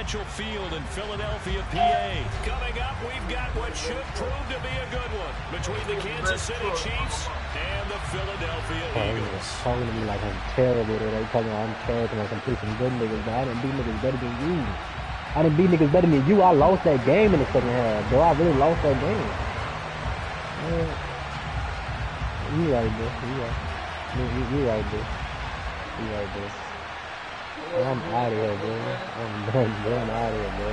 Financial Field in Philadelphia, PA. Coming up, we've got what should prove to be a good one between the Kansas City Chiefs and the Philadelphia Eagles. Talking to me like I'm terrible. They talking about I'm terrible. Like I'm some good niggas, but I didn't beat niggas better than you. I didn't beat niggas better than you. I lost that game in the second half, bro. I really lost that game. You right, bro. You right. You right, bro. You right, bro. I'm out of here, bro. I'm done, bro. I'm out of here, bro.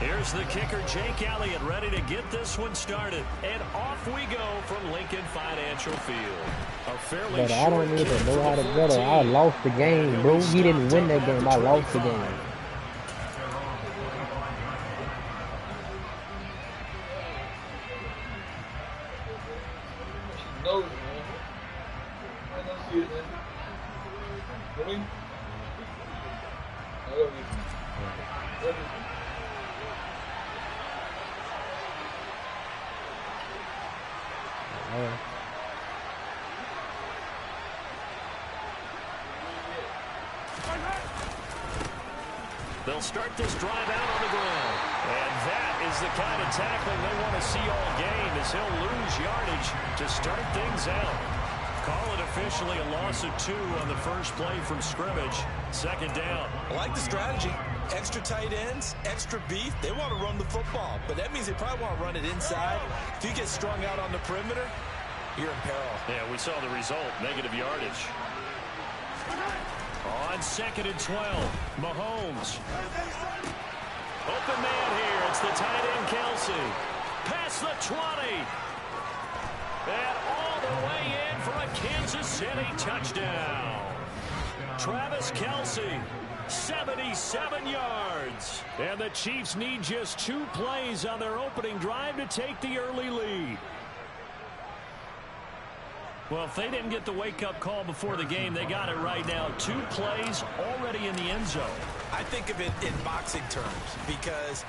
Here's the kicker, Jake Elliott, ready to get this one started. And off we go from Lincoln Financial Field. A fairly but I don't even know how to better. I lost the game, bro. He didn't win that game. I lost the game. No, man. I don't see it, man. Really? I love you. They'll start this drive out on the ground. And that is the kind of tackling they want to see all game, as he'll lose yardage to start things out. Call it officially a loss of 2 on the first play from scrimmage. Second down. I like the strategy. Extra tight ends, extra beef. They want to run the football, but that means they probably want to run it inside. If you get strung out on the perimeter, you're in peril. Yeah, we saw the result, negative yardage. On second and 12, Mahomes. Open man here. It's the tight end, Kelsey. Past the 20. And all the way in for a Kansas City touchdown. Travis Kelsey, 77 yards. And the Chiefs need just 2 plays on their opening drive to take the early lead. Well, if they didn't get the wake-up call before the game, they got it right now. 2 plays already in the end zone. I think of it in boxing terms, because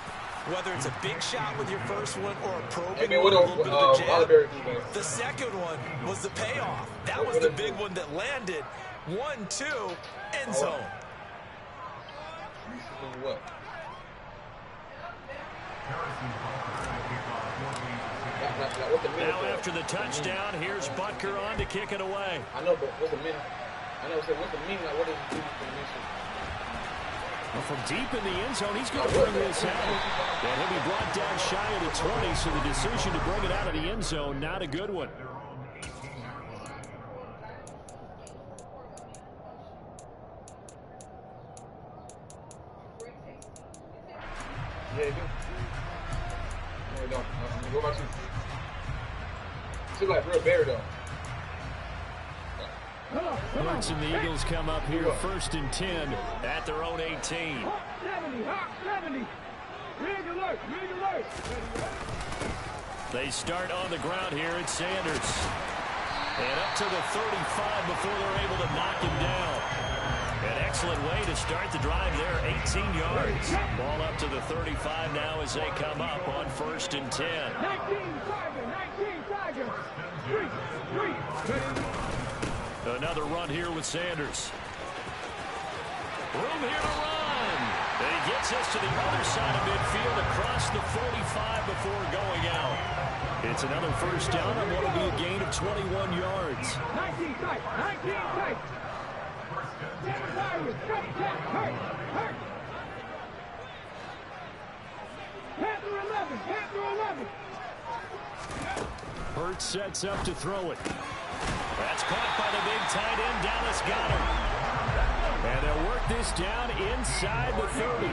whether it's a big shot with your first one or a probing one, a little bit of the jab, the second one was the payoff. That was the big one that landed. 1-2, end zone. Now after the touchdown, here's Butker on to kick it away. I know, but what's the mean? I know, so what's the mean? Like, what does it do for the mission? Well, from deep in the end zone, he's going to bring this out. And he'll be brought down shy of the 20, so the decision to bring it out of the end zone, not a good one. Yeah, you do. No, don't. What about you? She's like real bear, though. Hurts and the Eagles come up here first and 10 at their own 18. 70, 70. Rig alert, rig alert. They start on the ground here at Sanders. And up to the 35 before they're able to knock him down. An excellent way to start the drive there, 18 yards. Ball up to the 35 now as they come up on first and 10. 19 Tigers. 3. Another run here with Sanders. Room here to run. And he gets us to the other side of midfield across the 45 before going out. It's another first down and what will be a gain of 21 yards. 19 tight. 19 tight. Hurt. Panther 11. Panther 11. Hurts sets up to throw it. That's caught by the big tight end, Dallas Goedert. And they'll work this down inside the 30.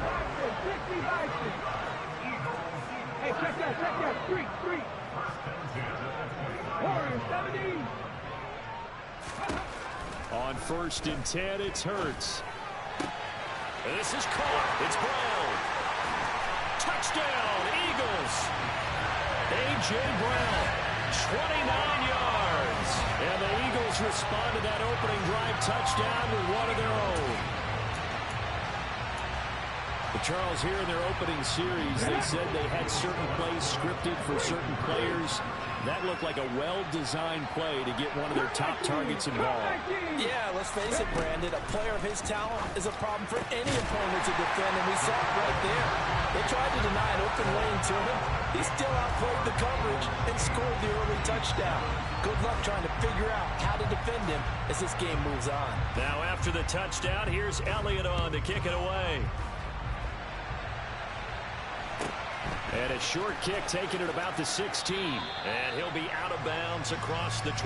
Hey, check that. 3. Warriors, 17. On first and 10, it's Hurts. This is caught. It's Brown. Touchdown, Eagles. A.J. Brown, 29 yards. And the Eagles respond to that opening drive touchdown with one of their own. But Charles, here in their opening series, they said they had certain plays scripted for certain players. That looked like a well-designed play to get one of their top targets involved. Yeah, let's face it, Brandon. A player of his talent is a problem for any opponent to defend, and we saw it right there. They tried to deny an open lane to him. He still outplayed the coverage and scored the early touchdown. Good luck trying to figure out how to defend him as this game moves on. Now after the touchdown, here's Elliott on to kick it away. And a short kick taken at about the 16. And he'll be out of bounds across the 25.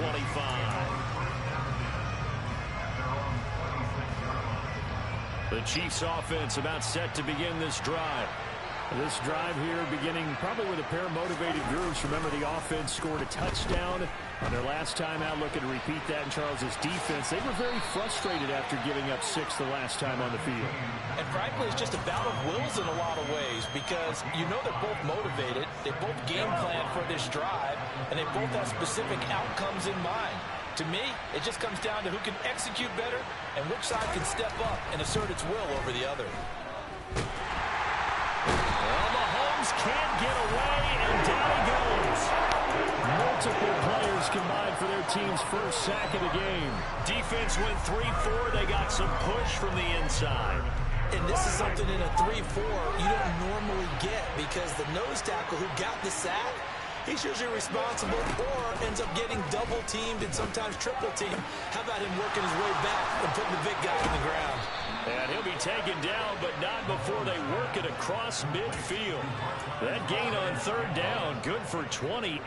The Chiefs offense about set to begin this drive. This drive here beginning probably with a pair of motivated groups. Remember, the offense scored a touchdown on their last time out. Looking to repeat that in Charles's defense. They were very frustrated after giving up 6 the last time on the field. And frankly, it's just a battle of wills in a lot of ways because you know they're both motivated. They both game plan for this drive, and they both have specific outcomes in mind. To me, it just comes down to who can execute better and which side can step up and assert its will over the other. Well, Mahomes can't get away, and down he goes. Multiple players combined for their team's first sack of the game. Defense went 3-4. They got some push from the inside. And this is something in a 3-4 you don't normally get because the nose tackle who got the sack, he's usually responsible or ends up getting double-teamed and sometimes triple-teamed. How about him working his way back and putting the big guy on the ground? And he'll be taken down, but not before they work it across midfield. That gain on third down, good for 28.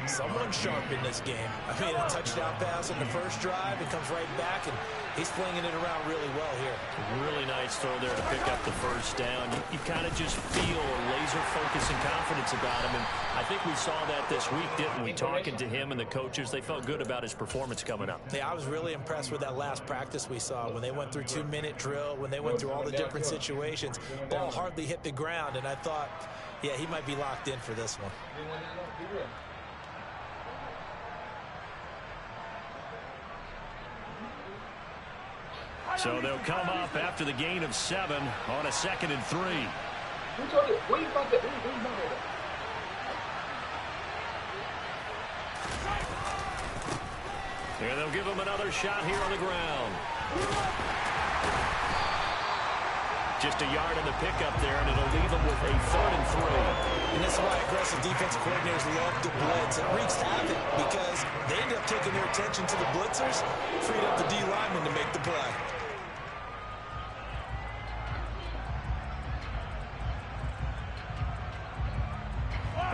Someone sharp in this game. I mean, a touchdown pass on the first drive. It comes right back, and he's flinging it around really well here. Really nice throw there to pick up the first down. You kind of just feel a laser focus and confidence about him, and I think we saw that this week, didn't we? Talking to him and the coaches, they felt good about his performance coming up. Yeah, I was really impressed with that last practice we saw when they went through 2-minute drill, when they went through all the different situations. Ball hardly hit the ground, and I thought, yeah, he might be locked in for this one. So they'll come up after the gain of 7 on a 2nd and 3. And they'll give him another shot here on the ground. Just a yard on the pickup there, and it'll leave them with a 3rd and 3. And that's why aggressive defensive coordinators love to blitz. It wreaks havoc because they end up taking their attention to the blitzers, freed up the D lineman to make the play.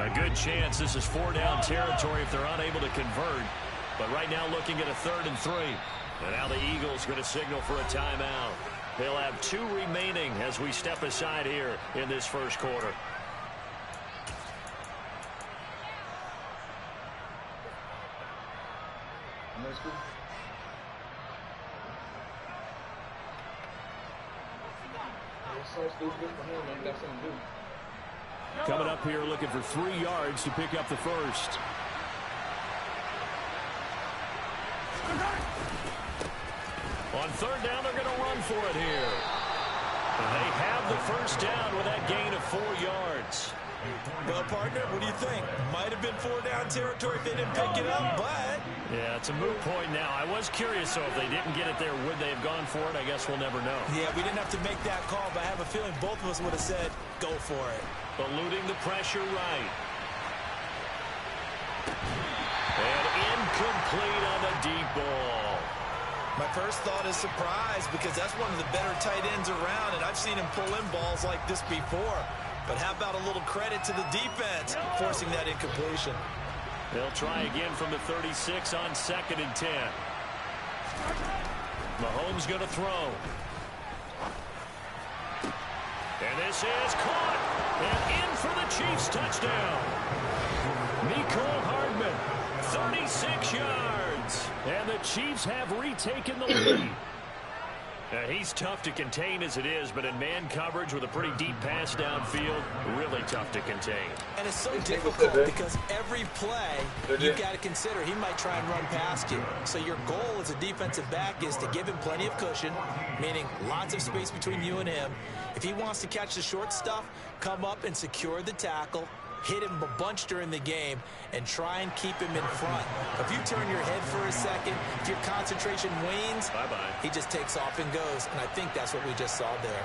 A good chance this is 4-down territory if they're unable to convert. But right now looking at a 3rd and 3. And now the Eagles going to signal for a timeout. They'll have 2 remaining as we step aside here in this first quarter. Coming up here looking for 3 yards to pick up the first. On 3rd down, they're going to run for it here. They have the first down with that gain of 4 yards. Well, partner, what do you think? Might have been 4-down territory if they didn't pick it up, but... Yeah, it's a moot point now. I was curious, so if they didn't get it there, would they have gone for it? I guess we'll never know. Yeah, we didn't have to make that call, but I have a feeling both of us would have said, go for it. Eluding the pressure right. And incomplete on the deep ball. My first thought is surprise because that's one of the better tight ends around, and I've seen him pull in balls like this before. But how about a little credit to the defense forcing that incompletion? They'll try again from the 36 on 2nd and 10. Mahomes going to throw. And this is caught. And in for the Chiefs touchdown. Mecole Hardman, 36 yards. And the Chiefs have retaken the lead. He's tough to contain as it is, but in man coverage with a pretty deep pass downfield, really tough to contain. And it's so difficult because every play you've got to consider he might try and run past you. So your goal as a defensive back is to give him plenty of cushion, meaning lots of space between you and him. If he wants to catch the short stuff, come up and secure the tackle. hit him a bunch during the game, and try and keep him in front. If you turn your head for a second, if your concentration wanes, bye-bye. He just takes off and goes, and I think that's what we just saw there.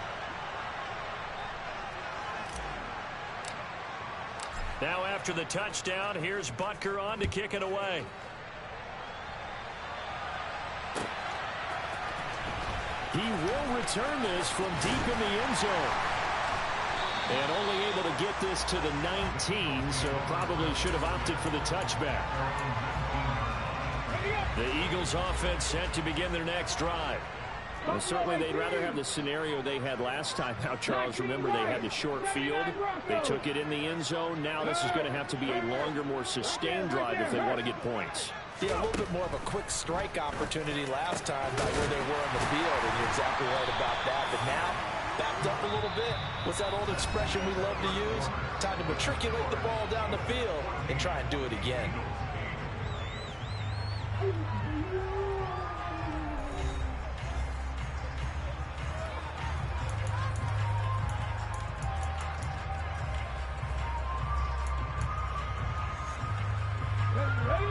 Now after the touchdown, here's Butker on to kick it away. He will return this from deep in the end zone. And only able to get this to the 19, so probably should have opted for the touchback. The Eagles offense set to begin their next drive. Well, certainly they'd rather have the scenario they had last time out, Charles. Remember, they had the short field. They took it in the end zone. Now this is going to have to be a longer, more sustained drive if they want to get points. Yeah, a little bit more of a quick strike opportunity last time by where they were on the field, and you're exactly right about that. But now, backed up a little bit. What's that old expression we love to use? Time to matriculate the ball down the field and try and do it again.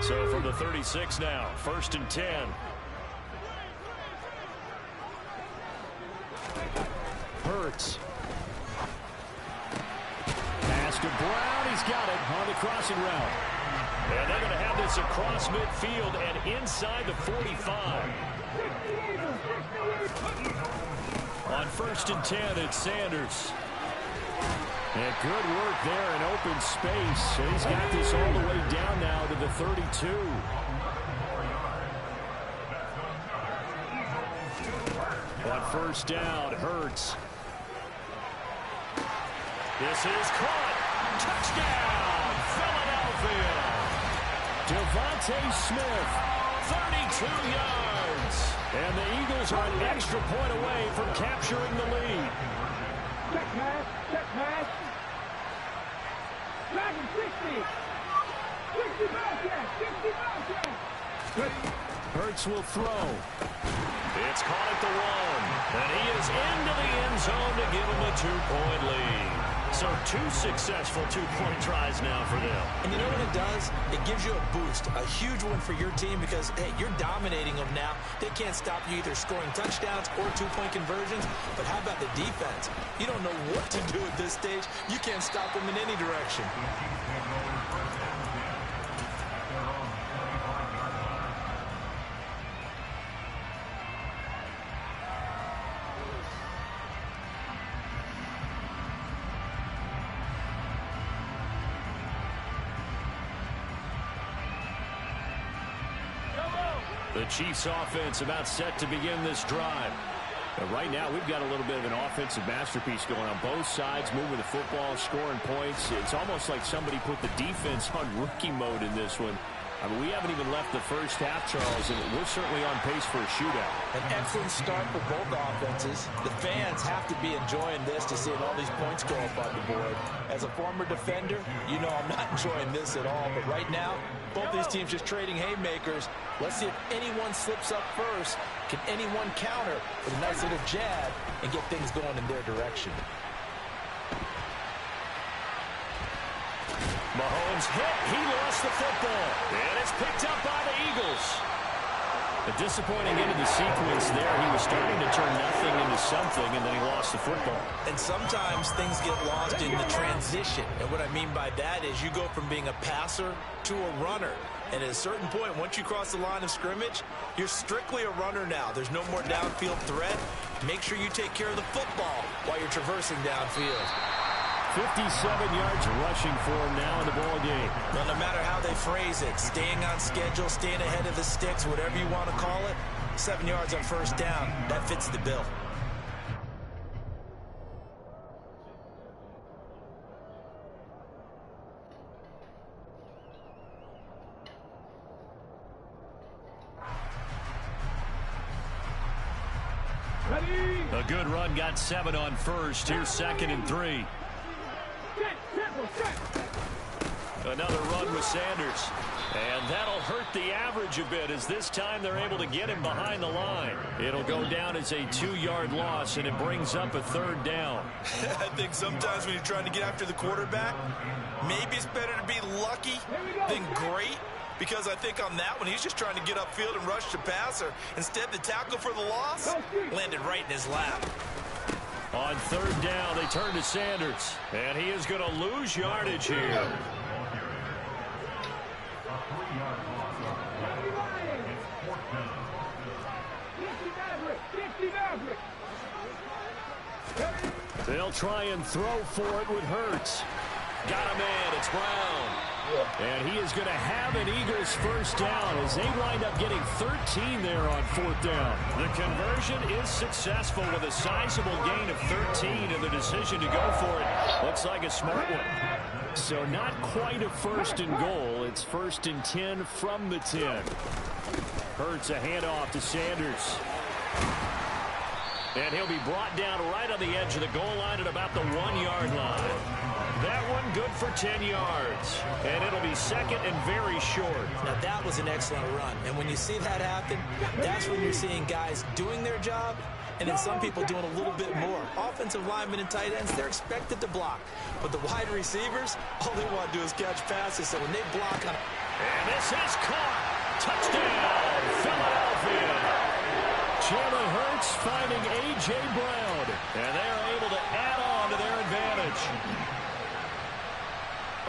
So from the 36 now, 1st and 10. Hurts. Pass to Brown. He's got it on the crossing route. And they're going to have this across midfield and inside the 45. On 1st and 10, it's Sanders. And good work there in open space. And he's got this all the way down now to the 32. On 1st down, Hurts. This is caught. Touchdown, Philadelphia. Devontae Smith, 32 yards. And the Eagles are an extra point away from capturing the lead. Check pass. Check pass. Back in 60. 60 back there. 60 back there. Hurts will throw. It's caught at the 1. And he is into the end zone to give him a 2-point lead. So 2 successful 2-point tries now for them. And you know what it does? It gives you a boost, a huge one for your team because, hey, you're dominating them now. They can't stop you either scoring touchdowns or 2-point conversions. But how about the defense? You don't know what to do at this stage. You can't stop them in any direction. The Chiefs offense about set to begin this drive. But right now, we've got a little bit of an offensive masterpiece going on both sides, moving the football, scoring points. It's almost like somebody put the defense on rookie mode in this one. I mean, we haven't even left the first half, Charles, and we're certainly on pace for a shootout. An excellent start for both offenses. The fans have to be enjoying this to seeing all these points go up on the board. As a former defender, you know I'm not enjoying this at all. But right now, both these teams just trading haymakers. Let's see if anyone slips up first. Can anyone counter with a nice little jab and get things going in their direction? Mahomes hit. He lost the football. And it's picked up by the Eagles. A disappointing end of the sequence there. He was starting to turn nothing into something, and then he lost the football. And sometimes things get lost in the transition. And what I mean by that is you go from being a passer to a runner. And at a certain point, once you cross the line of scrimmage, you're strictly a runner now. There's no more downfield threat. Make sure you take care of the football while you're traversing downfield. 57 yards rushing for him now in the ball game. Well, no matter how they phrase it, staying on schedule, staying ahead of the sticks, whatever you want to call it, 7 yards on 1st down, that fits the bill. A good run, got 7 on 1st. Here's 2nd and 3. Another run with Sanders. And that'll hurt the average a bit as this time they're able to get him behind the line. It'll go down as a 2-yard loss, and it brings up a 3rd down. I think sometimes when you're trying to get after the quarterback, maybe it's better to be lucky than great. Because I think on that one, he's just trying to get upfield and rush the passer. Instead, the tackle for the loss landed right in his lap. On 3rd down, they turn to Sanders. And he is going to lose yardage here. They'll try and throw for it with Hurts. Got him in. It's Brown. And he is going to have an Eagles 1st down as they wind up getting 13 there on 4th down. The conversion is successful with a sizable gain of 13, and the decision to go for it looks like a smart one. So not quite a 1st and goal. It's 1st and 10 from the 10. Hurts a handoff to Sanders. And he'll be brought down right on the edge of the goal line at about the 1-yard line. That one good for 10 yards. And it'll be 2nd and very short. Now that was an excellent run. And when you see that happen, that's when you're seeing guys doing their job and then some people doing a little bit more. Offensive linemen and tight ends, they're expected to block. But the wide receivers, all they want to do is catch passes. So when they block on... And this is caught. Touchdown, Philadelphia. Jalen Hurts finding A.J. Brown. And they are able to add on to their advantage.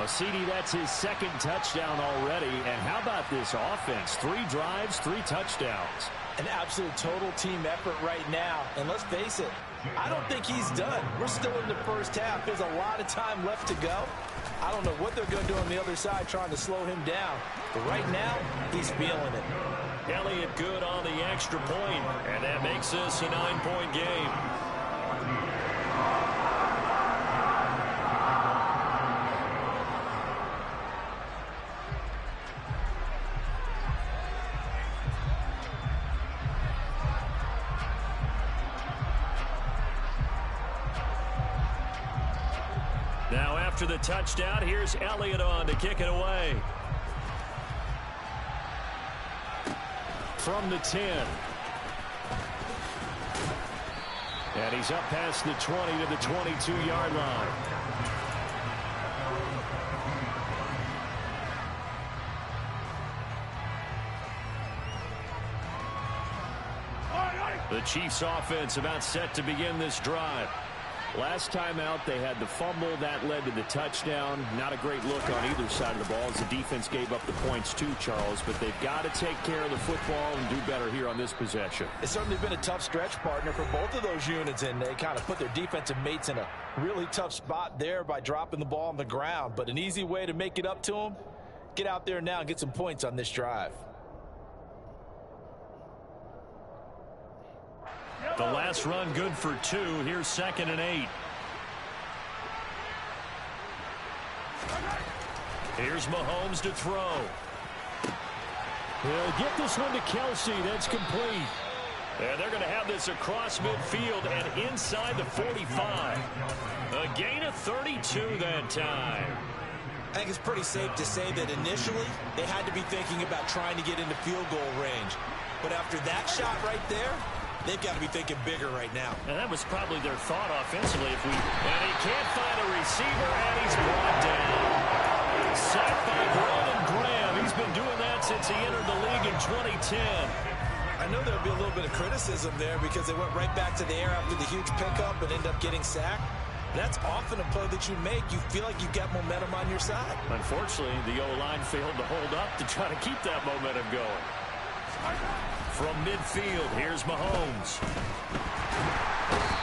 CD, that's his 2nd touchdown already. And how about this offense? 3 drives, 3 touchdowns. An absolute total team effort right now. And let's face it, I don't think he's done. We're still in the 1st half. There's a lot of time left to go. I don't know what they're going to do on the other side trying to slow him down. But right now, he's feeling it. Elliott good on the extra point. And that makes this a 9-point game. Now after the touchdown, here's Elliott on to kick it away. From the 10. And he's up past the 20 to the 22-yard line. The Chiefs offense about set to begin this drive. Last time out, they had the fumble. That led to the touchdown. Not a great look on either side of the ball as the defense gave up the points too, Charles. But they've got to take care of the football and do better here on this possession. It's certainly been a tough stretch, partner, for both of those units. And they kind of put their defensive mates in a really tough spot there by dropping the ball on the ground. But an easy way to make it up to them, get out there now and get some points on this drive. The last run good for 2. Here's 2nd and 8. Here's Mahomes to throw. He'll get this one to Kelsey. That's complete. And they're going to have this across midfield and inside the 45. A gain of 32 that time. I think it's pretty safe to say that initially they had to be thinking about trying to get into field goal range. But after that shot right there, they've got to be thinking bigger right now. And that was probably their thought offensively. And he can't find a receiver, and he's brought down. Sacked by Brandon Graham. He's been doing that since he entered the league in 2010. I know there'll be a little bit of criticism there because they went right back to the air after the huge pickup and ended up getting sacked. That's often a play that you make. You feel like you've got momentum on your side. Unfortunately, the O-line failed to hold up to try to keep that momentum going. From midfield, here's Mahomes.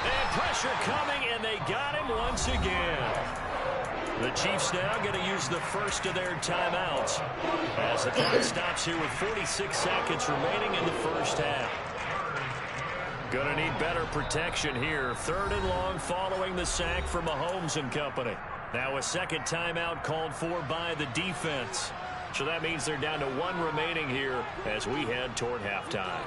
And pressure coming, and they got him once again. The Chiefs now going to use the first of their timeouts as the clock stops here with 46 seconds remaining in the first half. Going to need better protection here. 3rd and long following the sack from Mahomes and company. Now a 2nd timeout called for by the defense. So that means they're down to 1 remaining here as we head toward halftime.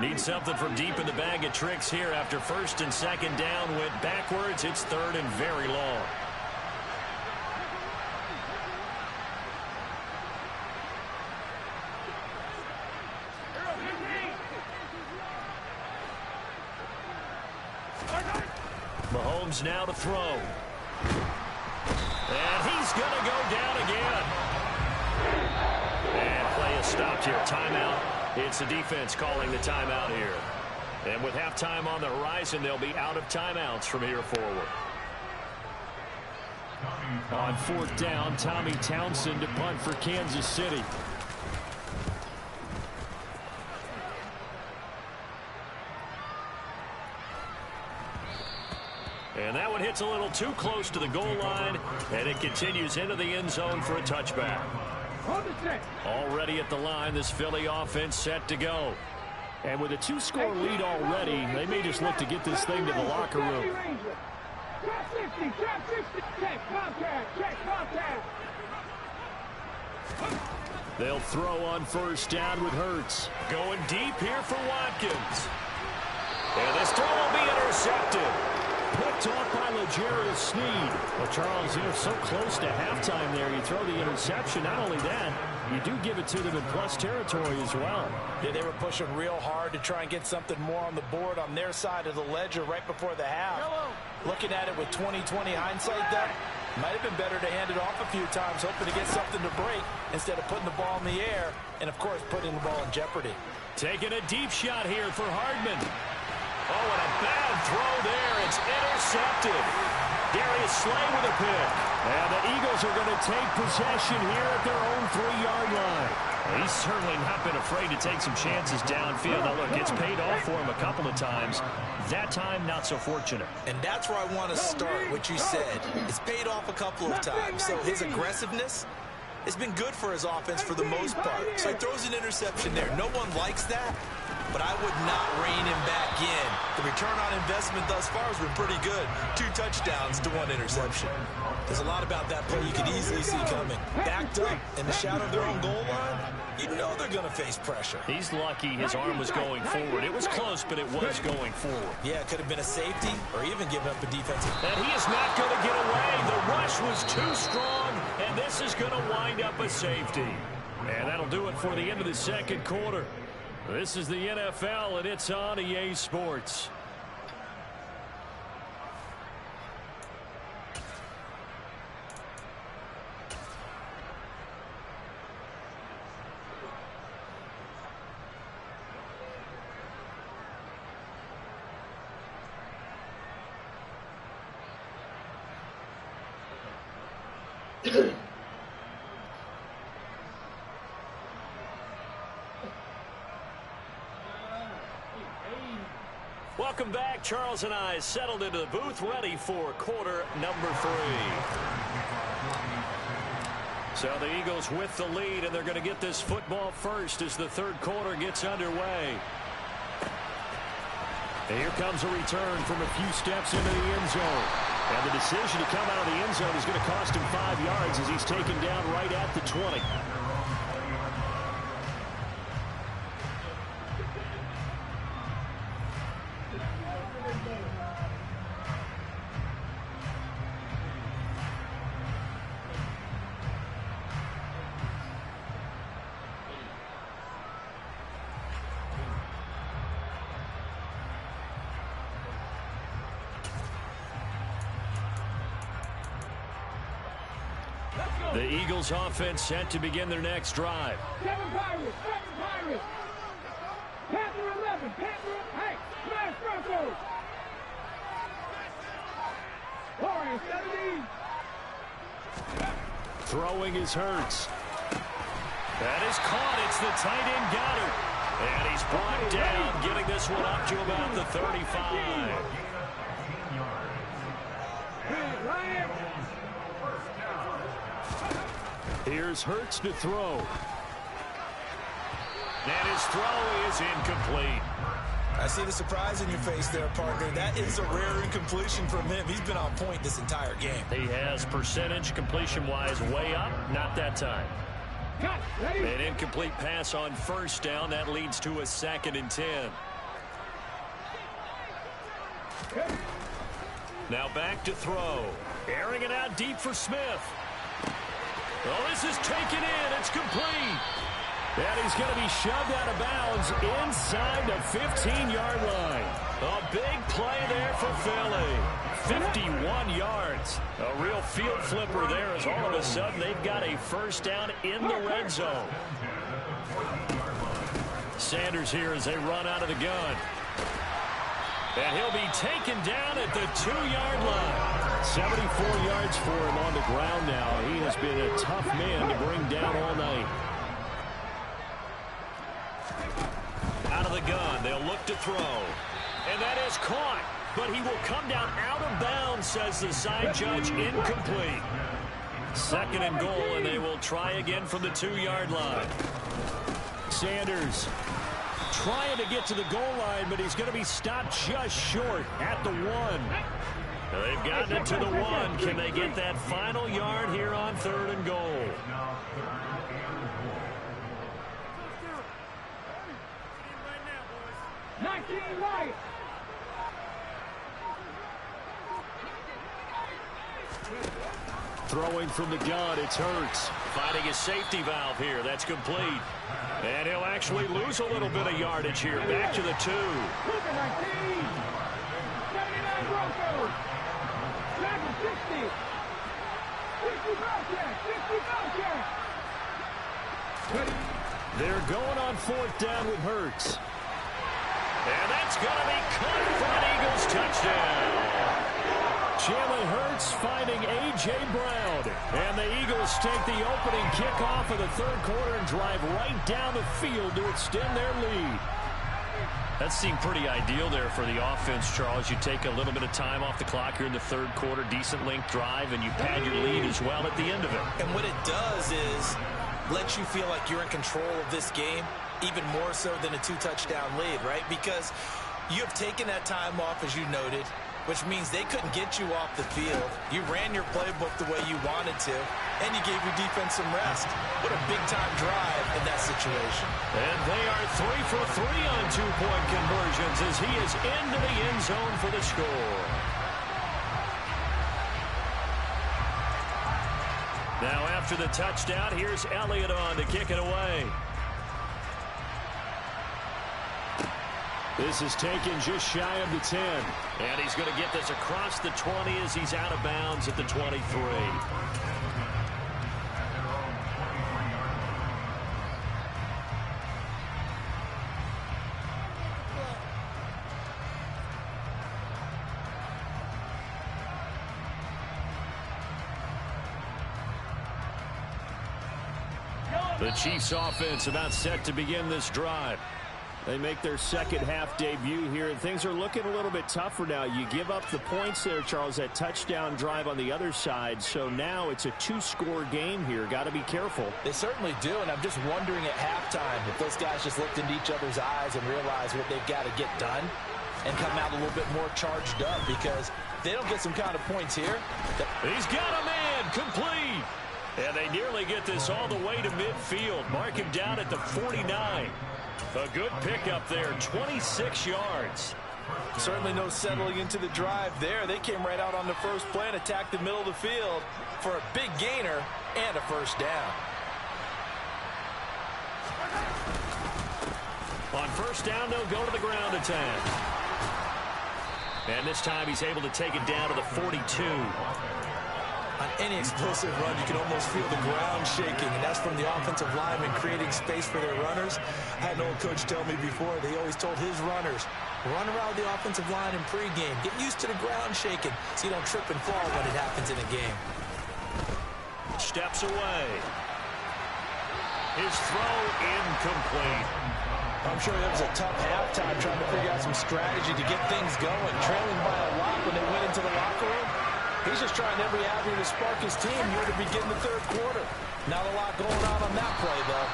Need something from deep in the bag of tricks here after first and second down went backwards. It's third and very long. Mahomes now to throw. And he's going to go down again. And play is stopped here. Timeout. It's the defense calling the timeout here. And with halftime on the horizon, they'll be out of timeouts from here forward. On fourth down, Tommy Townsend to punt for Kansas City. And that one hits a little too close to the goal line, and it continues into the end zone for a touchback. Already at the line, this Philly offense set to go. And with a two-score lead already, they may just look to get this thing to the locker room. They'll throw on first down with Hurts. Going deep here for Watkins. And this throw will be intercepted. Picked off by L'Jarius Sneed. Well, Charles, you're so close to halftime there. You throw the interception. Not only that, you do give it to them in plus territory as well. Yeah, they were pushing real hard to try and get something more on the board on their side of the ledger right before the half. Looking at it with 20/20 hindsight, that might have been better to hand it off a few times, hoping to get something to break instead of putting the ball in the air and, of course, putting the ball in jeopardy. Taking a deep shot here for Hardman. Oh, and a bad throw there. It's intercepted. Darius Slay with a pick. And the Eagles are going to take possession here at their own 3-yard line. He's certainly not been afraid to take some chances downfield. Now, look, it's paid off for him a couple of times. That time, not so fortunate. And that's where I want to start, what you said. It's paid off a couple of times. So his aggressiveness has been good for his offense for the most part. So he throws an interception there. No one likes that, but I would not rein him back in. The return on investment thus far has been pretty good. 2 touchdowns to 1 interception. There's a lot about that play you could easily see coming. Backed up in the shadow of their own goal line, you know they're going to face pressure. He's lucky his arm was going forward. It was close, but it was going forward. Yeah, it could have been a safety or even given up a defensive. And he is not going to get away. The rush was too strong, and this is going to wind up a safety. And that'll do it for the end of the second quarter. This is the NFL, and it's on EA Sports. Welcome back. Charles and I settled into the booth, ready for quarter number 3. So the Eagles with the lead, and they're going to get this football first as the third quarter gets underway. And here comes a return from a few steps into the end zone. And the decision to come out of the end zone is going to cost him 5 yards as he's taken down right at the 20. The Eagles offense set to begin their next drive. 7 Pirates, 7 Pirates. Panther 11, Panther, hey, smash Broncos. Warriors 70. Throwing is Hurts. That is caught. It's the tight end Goddard. And he's brought down, getting this one up to about the 35. Here's Hurts to throw. And his throw is incomplete. I see the surprise in your face there, partner. That is a rare incompletion from him. He's been on point this entire game. He has percentage completion-wise way up. Not that time. An incomplete pass on first down. That leads to a 2nd and 10. Now back to throw. Airing it out deep for Smith. Oh, this is taken in. It's complete. And he's going to be shoved out of bounds inside the 15-yard line. A big play there for Philly. 51 yards. A real field flipper there as all of a sudden they've got a first down in the red zone. Sanders here as they run out of the gun. And he'll be taken down at the 2-yard line. 74 yards for him on the ground now. He has been a tough man to bring down all night. Out of the gun, they'll look to throw. And that is caught. But he will come down out of bounds, says the side judge. Incomplete. Second and goal, and they will try again from the 2-yard line. Sanders trying to get to the goal line, but he's going to be stopped just short at the 1. They've gotten it to the 1. Can they get that final yard here on 3rd and goal? Throwing from the gun, it's Hurts. Finding his safety valve here. That's complete. And he'll actually lose a little bit of yardage here. Back to the 2. They're going on 4th down with Hurts. And that's going to be caught for an Eagles touchdown. Jalen Hurts finding A.J. Brown. And the Eagles take the opening kickoff of the 3rd quarter and drive right down the field to extend their lead. That seemed pretty ideal there for the offense, Charles. You take a little bit of time off the clock here in the 3rd quarter, decent length drive, and you pad your lead as well at the end of it. And what it does is let you feel like you're in control of this game, even more so than a 2-touchdown lead, right? Because you have taken that time off, as you noted, which means they couldn't get you off the field. You ran your playbook the way you wanted to, and you gave your defense some rest. What a big-time drive in that situation. And they are 3 for 3 on 2-point conversions as he is into the end zone for the score. Now after the touchdown, here's Elliott on to kick it away. This is taken just shy of the 10. And he's going to get this across the 20 as he's out of bounds at the 23. The Chiefs offense about set to begin this drive. They make their second-half debut here, and things are looking a little bit tougher now. You give up the points there, Charles, that touchdown drive on the other side, so now it's a 2-score game here. Got to be careful. They certainly do, and I'm just wondering at halftime if those guys just looked into each other's eyes and realized what they've got to get done and come out a little bit more charged up, because if they don't get some kind of points here. He's got a man, complete. And they nearly get this all the way to midfield. Mark him down at the 49. A good pickup there, 26 yards. Certainly no settling into the drive there. They came right out on the first play and attacked the middle of the field for a big gainer and a first down. On first down, they'll go to the ground attack. And this time he's able to take it down to the 42. On any explosive run, you can almost feel the ground shaking, and that's from the offensive linemen creating space for their runners. I had an old coach tell me before, they always told his runners, run around the offensive line in pregame. Get used to the ground shaking so you don't trip and fall when it happens in a game. Steps away. His throw incomplete. I'm sure that was a tough halftime trying to figure out some strategy to get things going. Trailing by a lot when they went into the locker room. He's just trying every avenue to spark his team here to begin the 3rd quarter. Not a lot going on that play, though.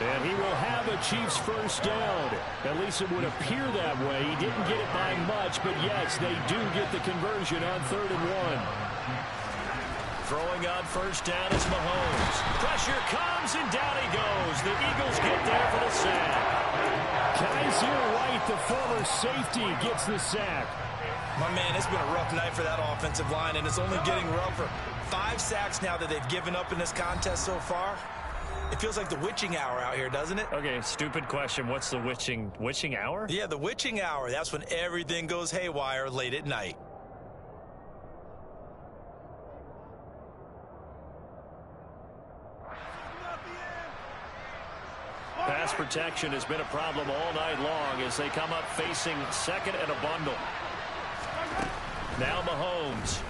And he will have a Chiefs first down. At least it would appear that way. He didn't get it by much, but yes, they do get the conversion on 3rd and 1. Throwing on first down is Mahomes. Pressure comes, and down he goes. The Eagles get there for the sack. Kaiser White, the former safety, gets the sack. My man, it's been a rough night for that offensive line, and it's only getting rougher. 5 sacks now that they've given up in this contest so far. It feels like the witching hour out here, doesn't it? Okay, stupid question. What's the witching hour? Yeah, the witching hour. That's when everything goes haywire late at night. Pass protection has been a problem all night long as they come up facing second and a bundle. Now Mahomes.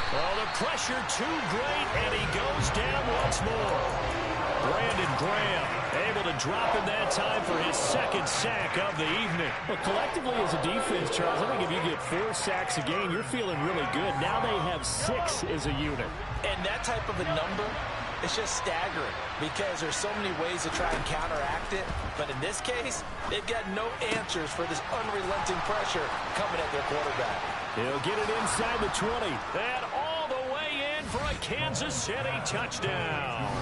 Oh, the pressure too great, and he goes down once more. Brandon Graham able to drop in that time for his second sack of the evening. Well, collectively as a defense, Charles, I think if you get 4 sacks a game, you're feeling really good. Now they have 6 as a unit. And that type of a number, it's just staggering because there's so many ways to try and counteract it. But in this case, they've got no answers for this unrelenting pressure coming at their quarterback. He'll get it inside the 20. And all the way in for a Kansas City touchdown.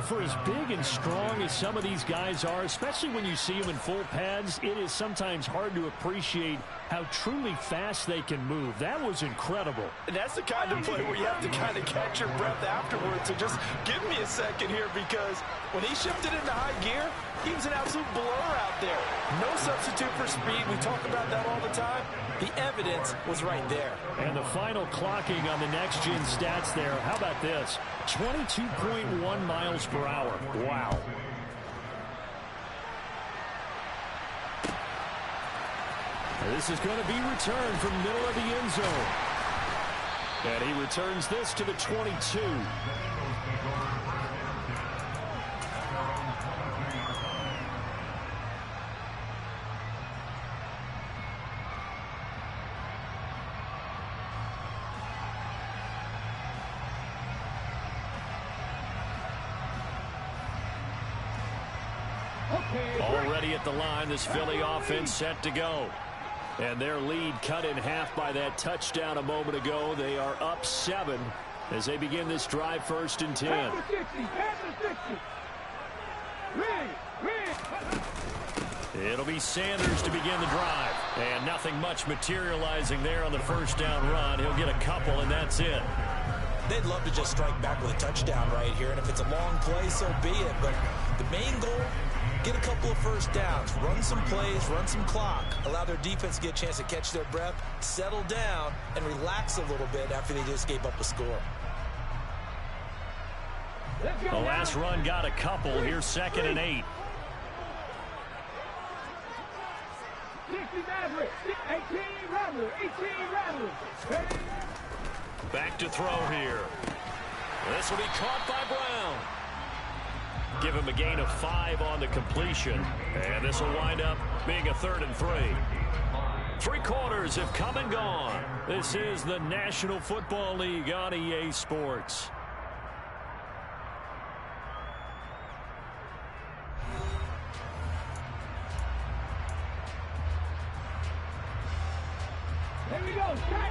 For as big and strong as some of these guys are, especially when you see them in full pads, it is sometimes hard to appreciate how truly fast they can move. That was incredible. And that's the kind of play where you have to kind of catch your breath afterwards. So just give me a second here, because when he shifted into high gear, he was an absolute blur out there. No substitute for speed. We talk about that all the time. The evidence was right there. And the final clocking on the next-gen stats there. How about this? 22.1 miles per hour. Wow. This is going to be returned from middle of the end zone. And he returns this to the 22. Already at the line, this Philly offense set to go. And their lead cut in half by that touchdown a moment ago. They are up 7 as they begin this drive, 1st and 10. It'll be Sanders to begin the drive. And nothing much materializing there on the first down run. He'll get a couple, and that's it. They'd love to just strike back with a touchdown right here. And if it's a long play, so be it. But the main goal, get a couple of first downs, run some plays, run some clock, allow their defense to get a chance to catch their breath, settle down, and relax a little bit after they just gave up a score. The last run got a couple. Here's 2nd and 8. 18 Back to throw here. This will be caught by Brown. Give him a gain of 5 on the completion. And this will wind up being a 3rd and 3. 3 quarters have come and gone. This is the National Football League on EA Sports.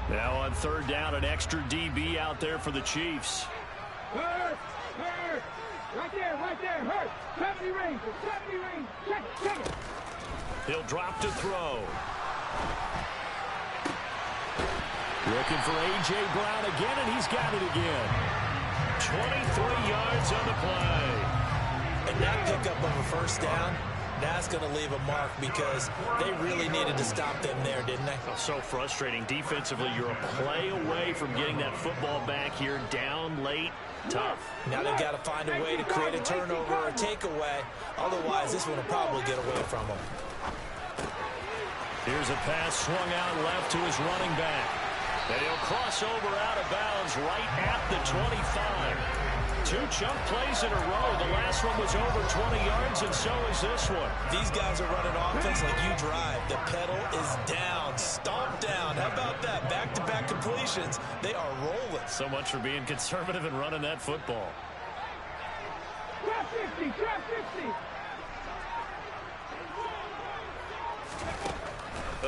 Now on 3rd down, an extra DB out there for the Chiefs. Hurt. Right there, hurt. 70 range. Check it. He'll drop to throw. Looking for A.J. Brown again, and he's got it again. 23 yards on the play. And that pickup of a first down, that's going to leave a mark because they really needed to stop them there, didn't they? So frustrating. Defensively, you're a play away from getting that football back here, down late. Tough. Now they've got to find a way to create a turnover or a takeaway. Otherwise, this one will probably get away from them. Here's a pass swung out left to his running back. And he'll cross over out of bounds right at the 25. 2 chunk plays in a row. The last one was over 20 yards, and so is this one. These guys are running offense like you drive. The pedal is down, stomp down. How about that? Back-to-back completions. They are rolling. So much for being conservative and running that football. Drop 50.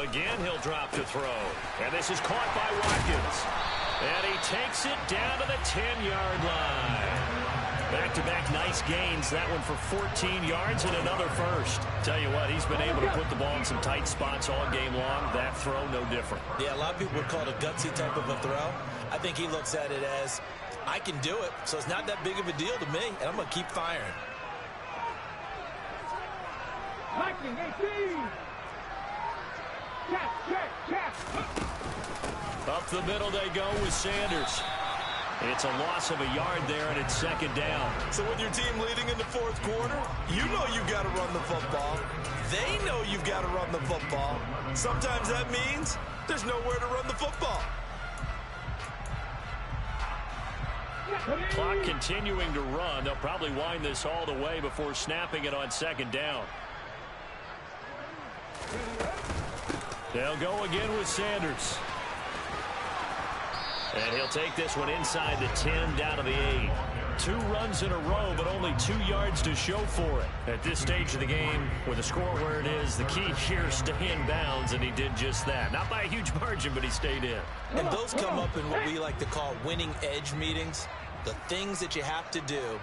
Again, he'll drop to throw. And this is caught by Watkins. And he takes it down to the 10-yard line. Back-to-back nice gains. That one for 14 yards and another first. Tell you what, he's been able to put the ball in some tight spots all game long. That throw, no different. Yeah, a lot of people would call it a gutsy type of a throw. I think he looks at it as, I can do it, so it's not that big of a deal to me, and I'm going to keep firing. Lightning 18. Check. Up the middle they go with Sanders. It's a loss of a yard there, and it's second down. So with your team leading in the fourth quarter, you know you've got to run the football. They know you've got to run the football. Sometimes that means there's nowhere to run the football. Clock continuing to run. They'll probably wind this all the way before snapping it on second down. They'll go again with Sanders. And he'll take this one inside the 10, down to the 8. 2 runs in a row, but only 2 yards to show for it. At this stage of the game, with the score where it is, the key here is stay in bounds, and he did just that. Not by a huge margin, but he stayed in. And those come up in what we like to call winning edge meetings. The things that you have to do,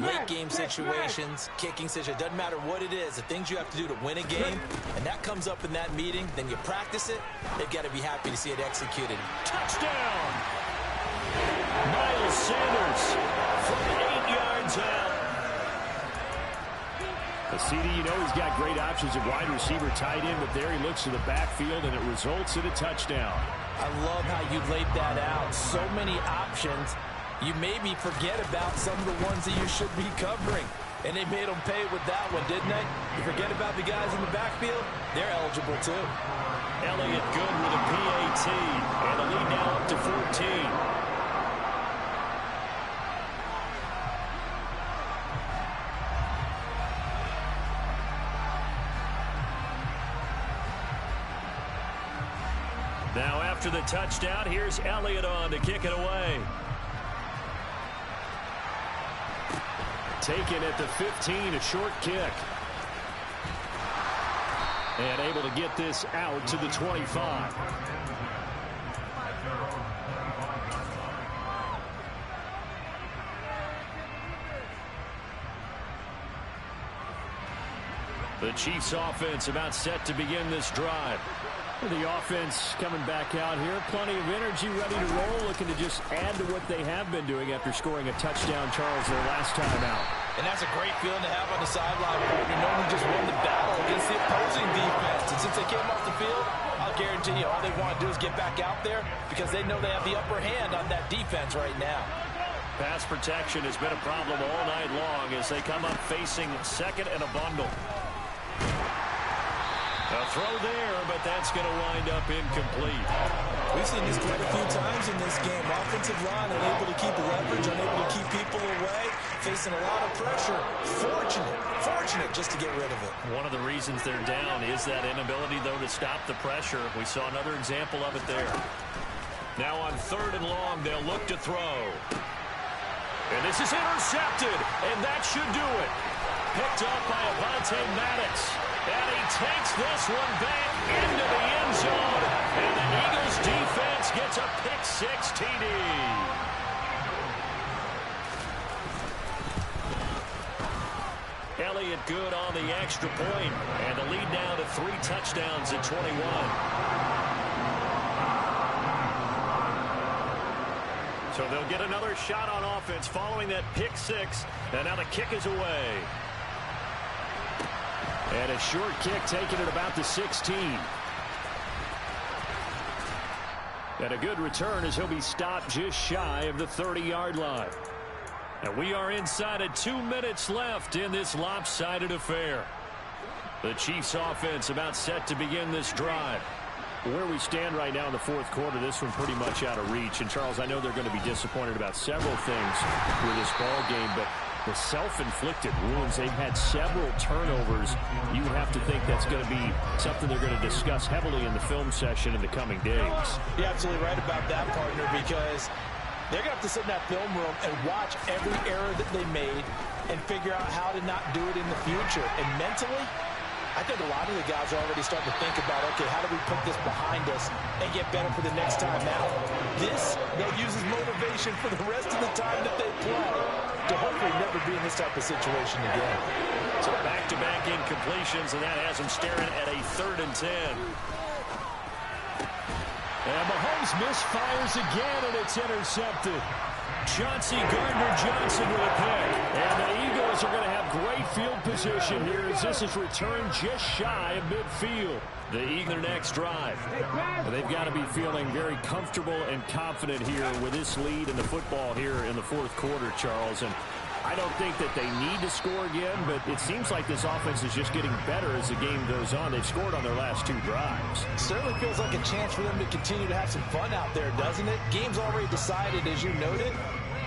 late game situations, kicking situations, doesn't matter what it is, the things you have to do to win a game, and that comes up in that meeting, then you practice it, they've got to be happy to see it executed. Touchdown! Miles Sanders from 8 yards out. The CD, you know, he's got great options at wide receiver, tight end, but there he looks to the backfield, and it results in a touchdown. I love how you laid that out. So many options. You maybe forget about some of the ones that you should be covering. And they made them pay with that one, didn't they? You forget about the guys in the backfield, they're eligible too. Elliott good with a PAT. And the lead now up to 14. Now after the touchdown, here's Elliott on to kick it away. Taken at the 15, a short kick. And able to get this out to the 25. The Chiefs offense about set to begin this drive. The offense coming back out here. Plenty of energy, ready to roll, looking to just add to what they have been doing after scoring a touchdown, Charles, their last time out. And that's a great feeling to have on the sideline, partner, knowing you just won the battle against the opposing defense. And since they came off the field, I'll guarantee you all they want to do is get back out there because they know they have the upper hand on that defense right now. Pass protection has been a problem all night long as they come up facing second and a bundle. A throw there, but that's going to wind up incomplete. We've seen this quite a few times in this game. Offensive line unable to keep leverage, unable to keep people away, facing a lot of pressure. Fortunate just to get rid of it. One of the reasons they're down is that inability, though, to stop the pressure. We saw another example of it there. Now on 3rd and long, they'll look to throw. And this is intercepted, and that should do it. Picked up by Avonte Maddox. And he takes this one back into the end zone. And the Eagles defense gets a pick-6 TD. Elliott good on the extra point. And the lead now to 3 touchdowns at 21. So they'll get another shot on offense following that pick-6. And now the kick is away. And a short kick taken at about the 16. And a good return as he'll be stopped just shy of the 30-yard line. And we are inside of 2 minutes left in this lopsided affair. The Chiefs offense about set to begin this drive. Where we stand right now in the fourth quarter, this one pretty much out of reach. And, Charles, I know they're going to be disappointed about several things with this ball game, but the self-inflicted wounds, they've had several turnovers. You would have to think that's going to be something they're going to discuss heavily in the film session in the coming days. You're absolutely right about that, partner, because they're going to have to sit in that film room and watch every error that they made and figure out how to not do it in the future. And mentally, I think a lot of the guys are already starting to think about, okay, how do we put this behind us and get better for the next time out? This, they'll use as motivation for the rest of the time that they play. to hopefully never be in this type of situation again. So back-to-back incompletions, and that has him staring at a 3rd and 10. And Mahomes misfires again, and it's intercepted. Chauncey Gardner-Johnson with a pick. And the Eagles are going to have great field position here as this is returned just shy of midfield. The Eagles' next drive. They've got to be feeling very comfortable and confident here with this lead in the football here in the 4th quarter, Charles. And I don't think that they need to score again, but it seems like this offense is just getting better as the game goes on. They've scored on their last 2 drives. Certainly feels like a chance for them to continue to have some fun out there, doesn't it? Game's already decided, as you noted,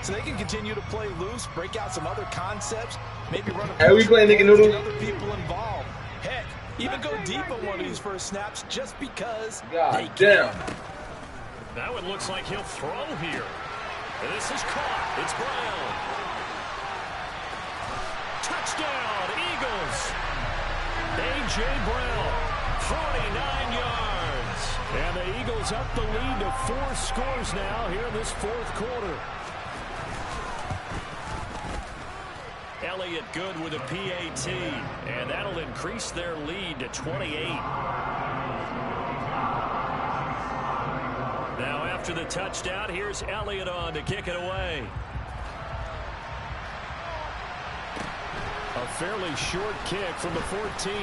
so they can continue to play loose, break out some other concepts, maybe run a we playing Nick and Noodle? other people involved. Heck, even go deep on one of these first snaps just because God damn. Now it looks like he'll throw here. And this is caught. It's Brown. Touchdown, Eagles. A.J. Brown, 49 yards. And the Eagles up the lead to 4 scores now here in this 4th quarter. Elliott good with a PAT, and that'll increase their lead to 28. Now after the touchdown, here's Elliott on to kick it away. A fairly short kick from the 14.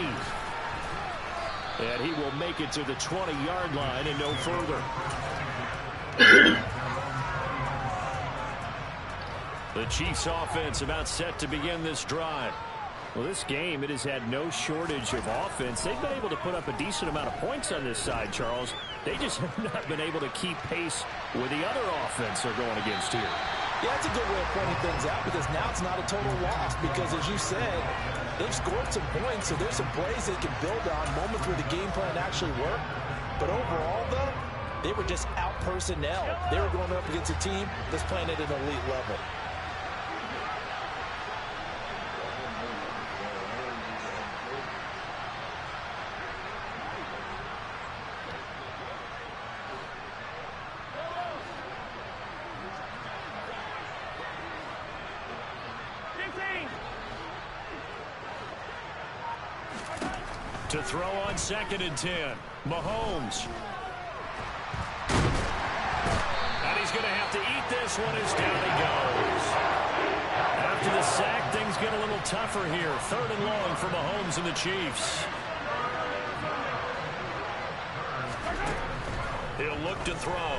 And he will make it to the 20-yard line and no further. The Chiefs offense about set to begin this drive. Well, this game, it has had no shortage of offense. They've been able to put up a decent amount of points on this side, Charles. They just have not been able to keep pace with the other offense they're going against here. Yeah, that's a good way of pointing things out because now it's not a total loss because, as you said, they've scored some points, so there's some plays they can build on, moments where the game plan actually worked. But overall, though, they were just out-personnel. They were going up against a team that's playing at an elite level. To throw on 2nd and 10. Mahomes. And he's going to have to eat this one as down he goes. After the sack, things get a little tougher here. 3rd and long for Mahomes and the Chiefs. He'll look to throw.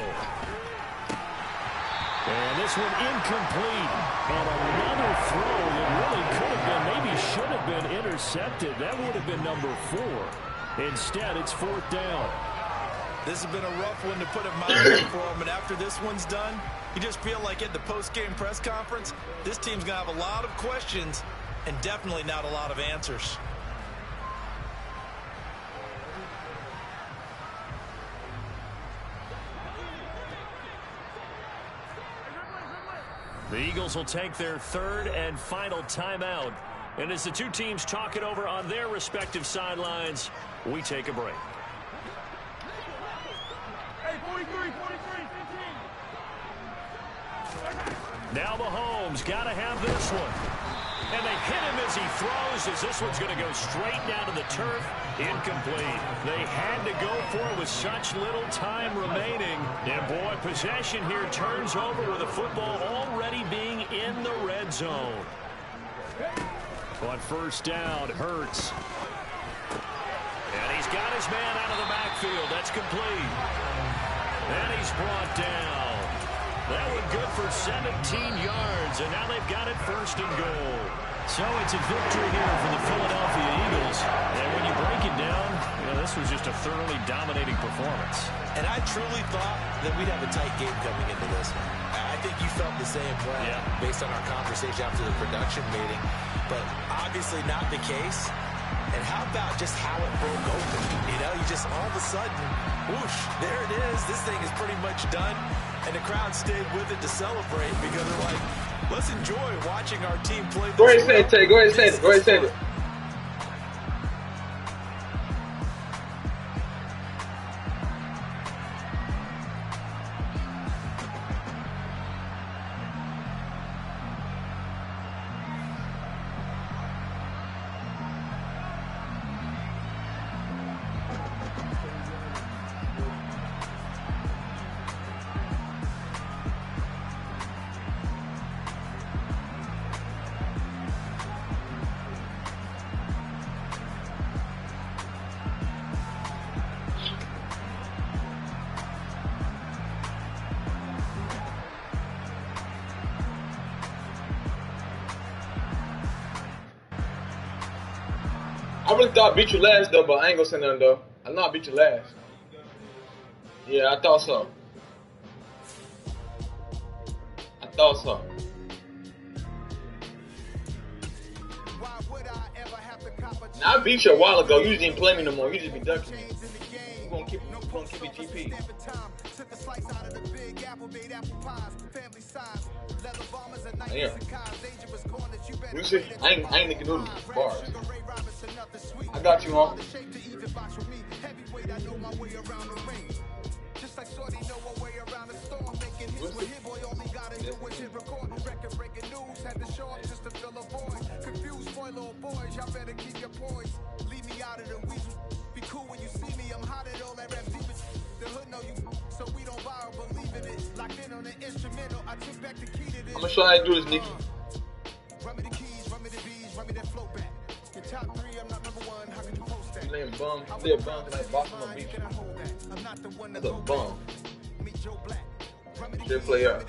And this one incomplete. And another throw that really could have been, maybe should have been intercepted. That would have been number 4. Instead, it's 4th down. This has been a rough one to put it mildly for him, and after this one's done, you just feel like at the post-game press conference, this team's going to have a lot of questions and definitely not a lot of answers. The Eagles will take their 3rd and final timeout. And as the 2 teams talk it over on their respective sidelines, we take a break. Hey, 43, 15. Now Mahomes got to have this one. And they hit him as he throws, as this one's going to go straight down to the turf. Incomplete. They had to go for it with such little time remaining. And boy, possession here turns over with the football already being in the red zone. On 1st down, Hurts. And he's got his man out of the backfield. That's complete. And he's brought down. That one good for 17 yards, and now they've got it 1st and goal. So it's a victory here for the Philadelphia Eagles. And when you break it down, this was just a thoroughly dominating performance. And I truly thought that we'd have a tight game coming into this one. I think you felt the same way based on our conversation after the production meeting. But obviously not the case. And how about just how it broke open? You just all of a sudden, whoosh, there it is. This thing is pretty much done. And the crowd stayed with it to celebrate because they're like, let's enjoy watching our team play this. Go ahead and say it, Tay. Go ahead and say it. Go ahead and say it. I really thought I beat you last, though, but I ain't gonna say nothing, though. I know I beat you last. Yeah, I thought so. Now, I beat you a while ago. You just didn't play me no more. You just be ducking me. You gonna keep me GP. Damn. You see, I ain't nigga doing bars. I got you on. Just like Shorty know a way around the storm, making hits with hit boy. All he gotta do is hit record. Record breaking news, had to show up just to fill a void. Confused boy, little boys, y'all better keep your poise. Leave me out of the weasel. Be cool when you see me, I'm hot at all that rap deep. The hood know you, so we don't borrow, believe in it. Locked in on the instrumental, I took back the key to this. I'm gonna show you how to do this, Nikki. Run me the keys, run me the bees, run me that flow back. Your top 3, I'm not number 1, how can you post that? You lay a bum, you bum tonight, boss, I'm gonna beat you. That's a bum. Should play up.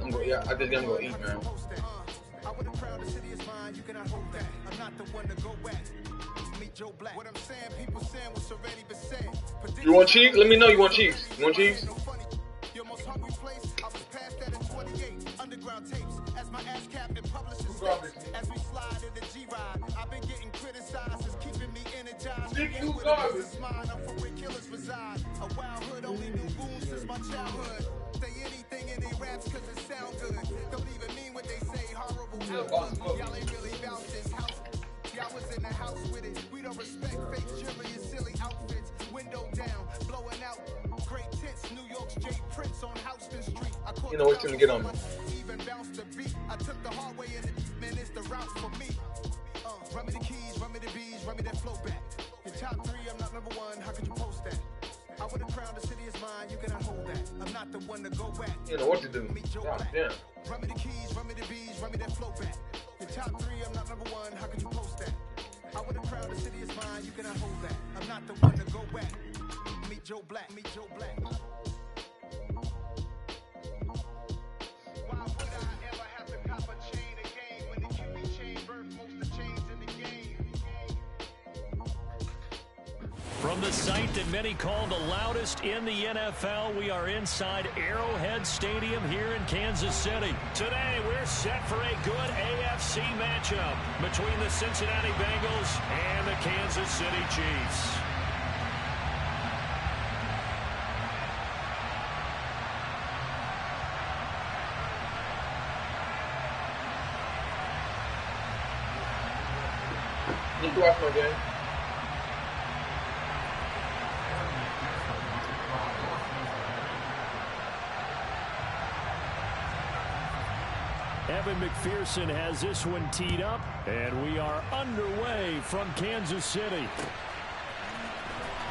I'm going, yeah, I think I'm gonna eat, man. You want cheese? Let me know you want cheese. You want cheese? As we slide in the G-Ride, I've been getting criticized as keeping me energized. I'm from where killers reside. A wild hood, only knew goons since my childhood. Say anything in their raps cause it sound good. Don't even mean what they say, horrible output. Y'all ain't really about this house. Y'all was in the house with it. We don't respect fake jewelry and silly outfits. Window down, blowing out. Great tits, New York's J. Prince on Houston Street. You know what's gonna get on me. Even bounced the beat. I took the hard way in the man, it's the route for me. Run me the keys, run me the bees, run me that flow back. Your top 3, I'm not number 1, how could you post that? I would have crowned the city is mine, you cannot hold that. I'm not the one to go back. You know what to do. God damn. Run me the keys, run me the bees, run me that flow back. Your top 3, I'm not number 1, how could you post that? I would have crowned the city is mine, you cannot hold that. I'm not the one to go back. Meet Joe Black, meet Joe Black. Why would I ever have to cop a chain again when the QB chain birth most of chains in the game? From the site that many call the loudest in the NFL, we are inside Arrowhead Stadium here in Kansas City. Today, we're set for a good AFC matchup between the Cincinnati Bengals and the Kansas City Chiefs. You can watch my game. Evan McPherson has this one teed up, and we are underway from Kansas City.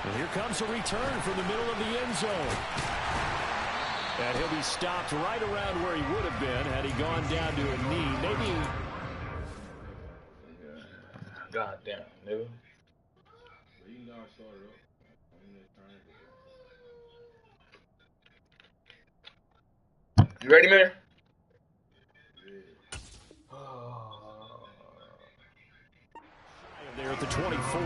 And here comes a return from the middle of the end zone. And he'll be stopped right around where he would have been had he gone down to a knee. Maybe. God damn, nigga. You ready, man? There at the 24.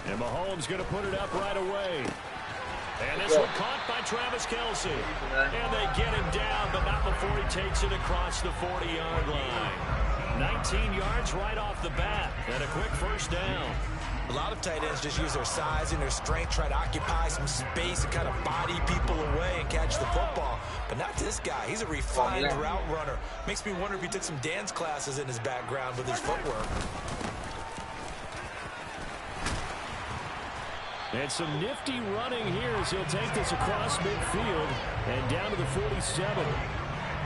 And Mahomes going to put it up right away. And this one caught by Travis Kelce. And they get him down, but not before he takes it across the 40-yard line. 19 yards right off the bat, and a quick first down. A lot of tight ends just use their size and their strength, try to occupy some space and kind of body people away and catch the football. But not this guy. He's a refined route runner. Makes me wonder if he took some dance classes in his background with his footwork. And some nifty running here as he'll take this across midfield and down to the 47.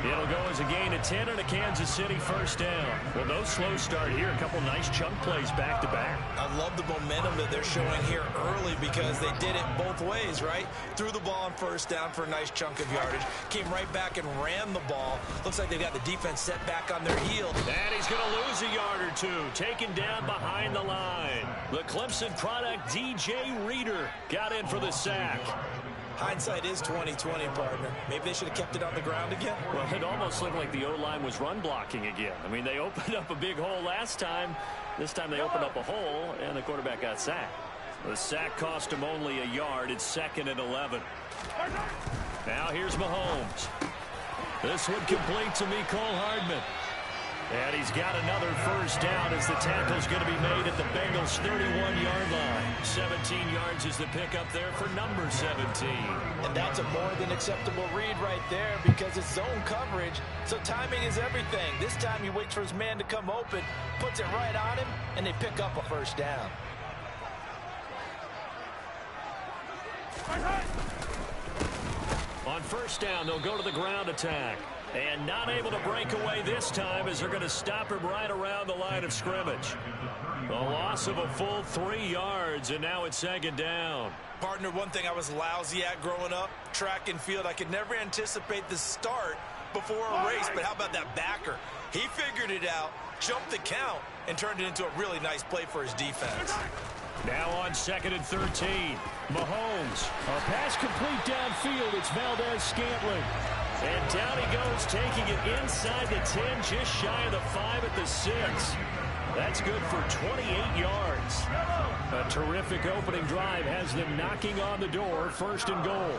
It'll go as a gain of 10 and a Kansas City first down. Well, no slow start here. A couple nice chunk plays back-to-back. I love the momentum that they're showing here early because they did it both ways, right? Threw the ball on first down for a nice chunk of yardage. Came right back and ran the ball. Looks like they've got the defense set back on their heel. And he's going to lose a yard or two. Taken down behind the line. The Clemson product, DJ Reader, got in for the sack. Hindsight is 20/20, partner. Maybe they should have kept it on the ground again. Well, it almost looked like the O-line was run blocking again. I mean, they opened up a big hole last time. This time they opened up a hole, and the quarterback got sacked. The sack cost him only a yard. It's 2nd and 11. Now here's Mahomes. This one complete to Mecole Hardman. And he's got another first down as the tackle's going to be made at the Bengals' 31-yard line. 17 yards is the pickup there for number 17. And that's a more than acceptable read right there because it's zone coverage, so timing is everything. This time he waits for his man to come open, puts it right on him, and they pick up a first down. On first down, they'll go to the ground attack. And not able to break away this time as they're going to stop him right around the line of scrimmage. A loss of a full 3 yards, and now it's 2nd down. Partner, one thing I was lousy at growing up, track and field, I could never anticipate the start before a race, but how about that backer? He figured it out, jumped the count, and turned it into a really nice play for his defense. Now on 2nd and 13. Mahomes. A pass complete downfield. It's Valdez-Scantling. And down he goes, taking it inside the 10, just shy of the 5 at the 6. That's good for 28 yards. A terrific opening drive has them knocking on the door, 1st and goal.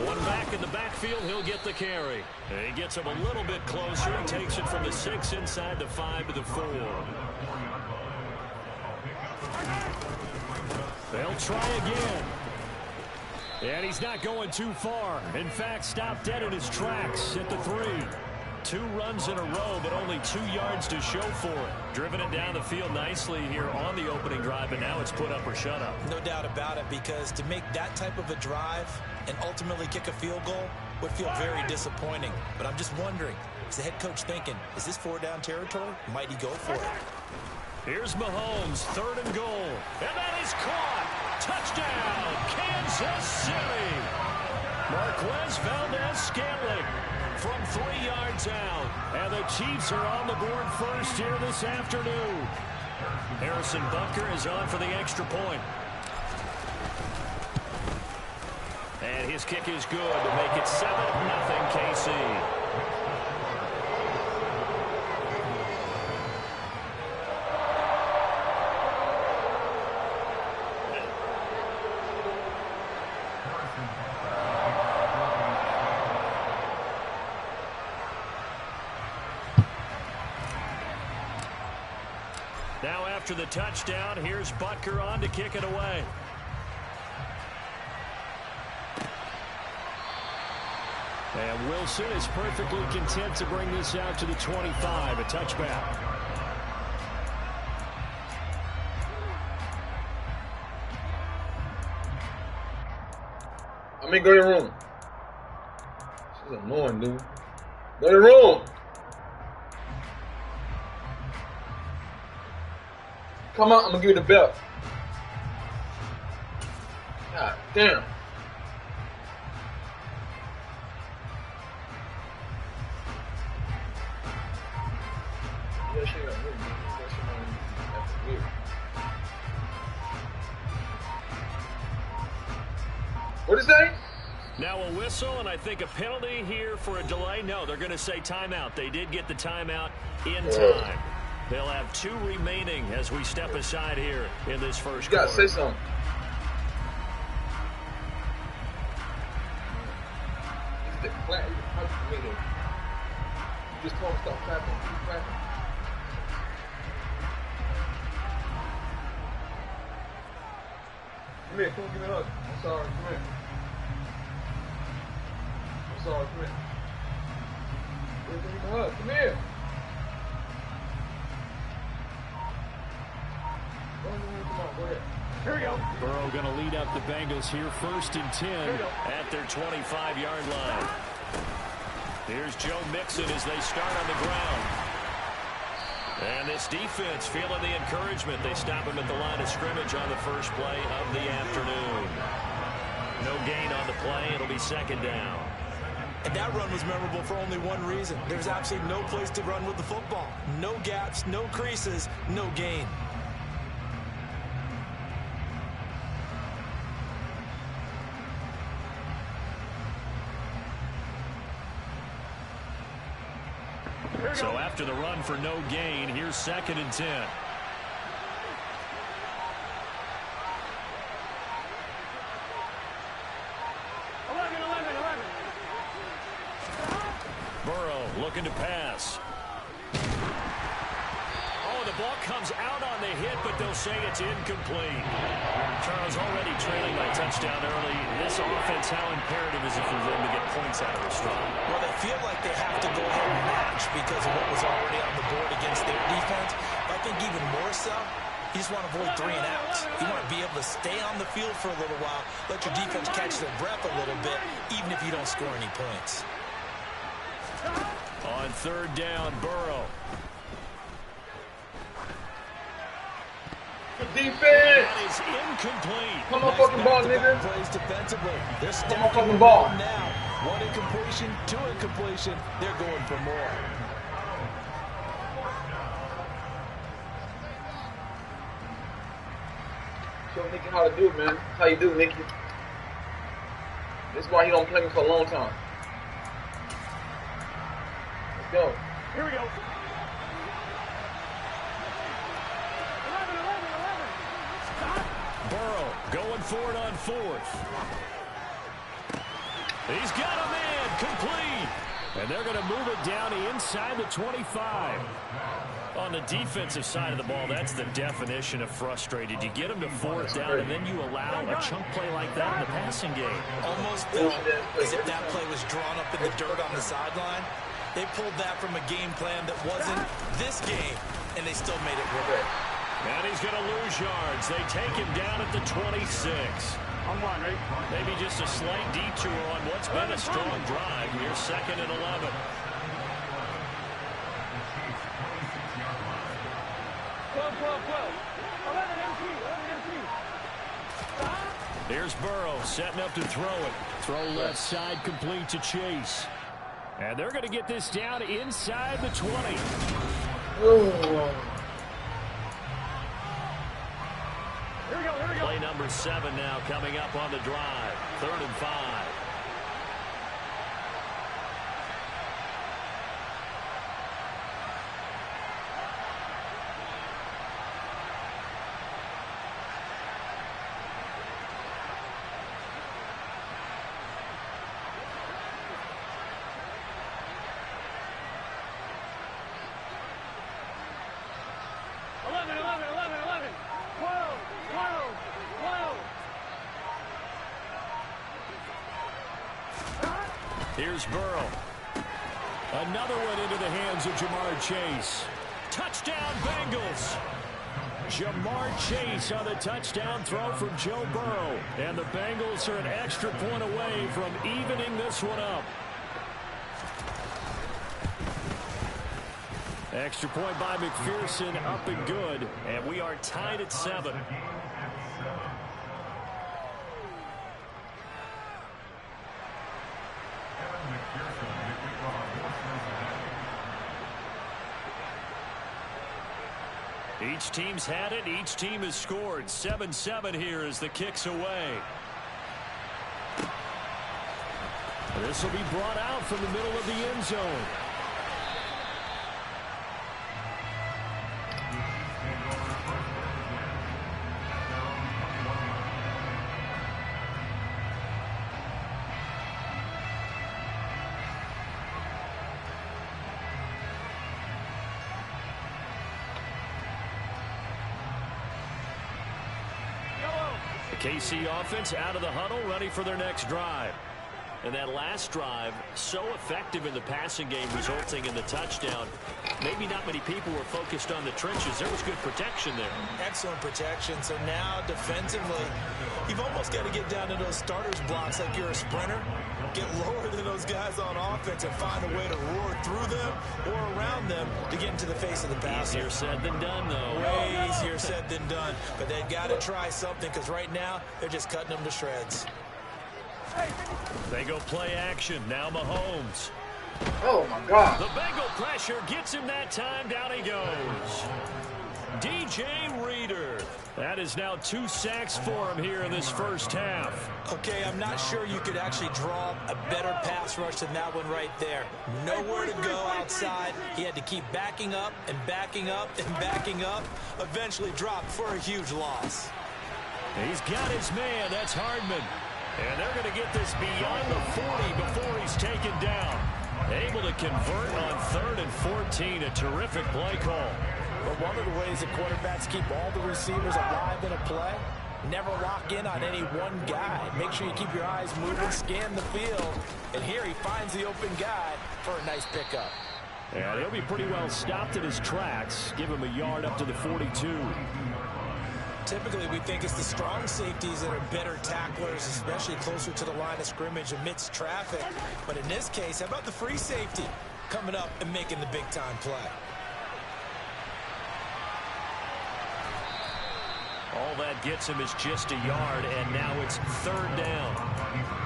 One back in the backfield, he'll get the carry. And he gets him a little bit closer. He takes it from the 6 inside the 5 to the 4. They'll try again. And he's not going too far. In fact, stopped dead in his tracks at the 3. 2 runs in a row, but only 2 yards to show for it. Driven it down the field nicely here on the opening drive, and now it's put up or shut up. No doubt about it, because to make that type of a drive and ultimately kick a field goal would feel very disappointing. But I'm just wondering, is the head coach thinking, is this 4-down territory? Might he go for it? Here's Mahomes, 3rd and goal. And that is caught. Touchdown, Kansas City. Marquez Valdez-Scantling from 3 yards out. And the Chiefs are on the board first here this afternoon. Harrison Butker is on for the extra point. And his kick is good to make it 7-0 KC. Now after the touchdown, here's Butker on to kick it away. And Wilson is perfectly content to bring this out to the 25, a touchback. I mean, go to your room. This is annoying, dude. Go to your room. Come on, I'm gonna give you the belt. God damn. What is that? Now a whistle and I think a penalty here for a delay. No, they're going to say timeout. They did get the timeout in time. They'll have 2 remaining as we step aside here in this first quarter. You gotta say something. You just told him stop clapping. Keep clapping. Come here, come give me a hug. I'm sorry, come here. I'm sorry, come here. Give me a hug, come here. Here we go. Burrow going to lead up the Bengals here, 1st and 10 at their 25-yard line. Here's Joe Mixon as they start on the ground. And this defense feeling the encouragement. They stop him at the line of scrimmage on the first play of the afternoon. No gain on the play. It'll be 2nd down. And that run was memorable for only one reason. There's absolutely no place to run with the football. No gaps, no creases, no gain. So after the run for no gain, here's 2nd and 10. Burrow looking to pass. Oh, the ball comes out on the hit, but they'll say it's incomplete. Charles already trailing by touchdown early. This offense, how imperative is it for them to get points out of this drive? Well, they feel like they have to go ahead and match because of what was already on the board against their defense. But I think even more so, you just want to avoid 3 and outs. You want to be able to stay on the field for a little while, let your defense catch their breath a little bit, even if you don't score any points. On 3rd down, Burrow. Defense! That is incomplete. Come on, fucking ball, nigga. Plays defensively. They're Come on, stacking fucking the ball. board now. 1 incompletion, 2 incompletion. They're going for more. Show Nicky how to do it, man. That's how you do, Nicky. This is why he don't play me for a long time. Let's go. Here we go. 11. Burrow going for it on 4th. He's got a man complete. And they're going to move it down inside the 25. On the defensive side of the ball, that's the definition of frustrated. You get them to 4th down, and then you allow a chunk play like that in the passing game. Almost felt as if that play was drawn up in the dirt on the sideline. They pulled that from a game plan that wasn't this game, and they still made it work. And he's going to lose yards. They take him down at the 26. I'm one, right? Maybe just a slight detour on what's been a strong drive. Here's 2nd and 11. 12. 11 MC. Here's Burrow setting up to throw it. Throw left side complete to Chase. And they're going to get this down inside the 20. Here we go. Play number 7 now coming up on the drive. 3rd and 5. Here's Burrow. Another one into the hands of Jamar Chase. Touchdown, Bengals. Jamar Chase on the touchdown throw from Joe Burrow. And the Bengals are an extra point away from evening this one up. Extra point by McPherson, up and good. And we are tied at 7. Each team's had it. Each team has scored. 7-7 here as the kick's away. This will be brought out from the middle of the end zone. KC offense out of the huddle, ready for their next drive. And that last drive, so effective in the passing game, resulting in the touchdown. Maybe not many people were focused on the trenches. There was good protection there. Excellent protection. So now defensively, you've almost got to get down to those starters blocks like you're a sprinter. Get lower than those guys on offense and find a way to roar through them or around them to get into the face of the passer. Easier said than done, though. Way easier said than done. But they've got to try something because right now they're just cutting them to shreds. They go play action. Now Mahomes. Oh, my God. The Bengal pressure gets him that time. Down he goes. DJ Reader. That is now 2 sacks for him here in this first half. Okay, I'm not sure you could actually draw a better pass rush than that one right there. Nowhere to go outside. He had to keep backing up and backing up and backing up. Eventually dropped for a huge loss. He's got his man. That's Hardman. And they're going to get this beyond the 40 before he's taken down. Able to convert on 3rd and 14. A terrific play call. But one of the ways that quarterbacks keep all the receivers alive in a play, never lock in on any one guy. Make sure you keep your eyes moving, scan the field. And here he finds the open guy for a nice pickup. And he'll be pretty well stopped in his tracks. Give him a yard up to the 42. Typically, we think it's the strong safeties that are better tacklers, especially closer to the line of scrimmage amidst traffic. But in this case, how about the free safety coming up and making the big-time play? All that gets him is just a yard, and now it's 3rd down.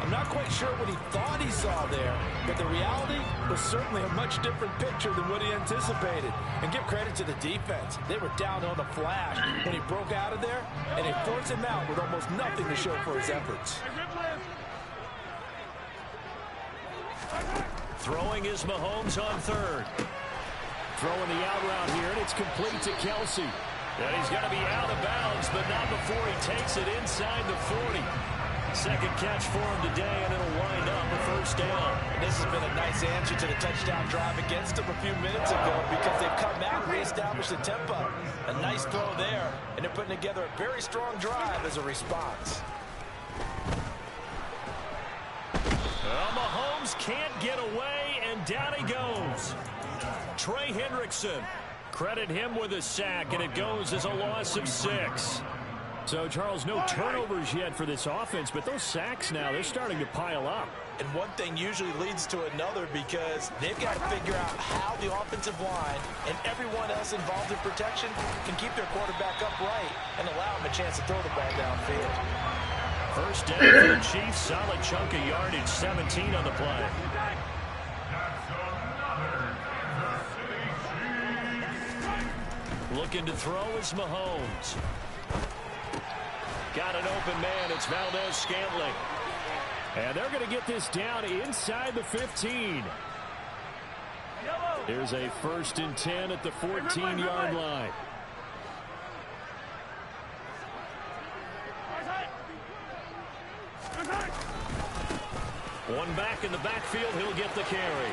I'm not quite sure what he thought he saw there, but the reality was certainly a much different picture than what he anticipated. And give credit to the defense. They were down on the flash when he broke out of there, and they forced him out with almost nothing to show for his efforts. Throwing is Mahomes on 3rd. Throwing the out route here, and it's complete to Kelsey. And he's going to be out of bounds, but not before he takes it inside the 40. Second catch for him today, and it'll wind up a 1st down. And this has been a nice answer to the touchdown drive against him a few minutes ago because they've come out and reestablished the tempo. A nice throw there, and they're putting together a very strong drive as a response. Well, Mahomes can't get away, and down he goes. Trey Hendrickson. Credit him with a sack, and it goes as a loss of 6. So, Charles, no turnovers yet for this offense, but those sacks now, they're starting to pile up. And one thing usually leads to another because they've got to figure out how the offensive line and everyone else involved in protection can keep their quarterback upright and allow him a chance to throw the ball downfield. 1st down for the Chiefs. Solid chunk of yardage, 17 on the play. Looking to throw is Mahomes. Got an open man. It's Valdez-Scantling. And they're going to get this down inside the 15. Here's a 1st and 10 at the 14-yard line. One back in the backfield. He'll get the carry.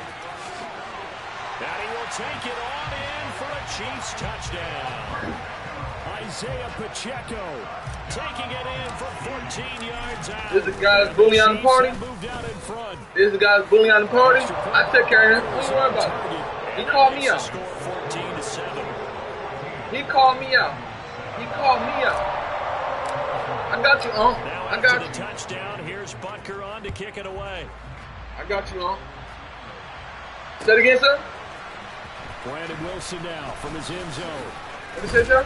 And he will take it on in for a Chiefs touchdown. Isaiah Pacheco taking it in for 14 yards out. This is the guy that's bullying on the party. Moved out in front. This is the guy that's bullying on the party. I take care of him. Don't worry about it. He called me out. Score 14-7. He called me out. He called me out. I got you, Now I got after you. the touchdown, here's Butker on to kick it away. I got you, Say it again, sir. Brandon Wilson now from his end zone. What did you say, sir?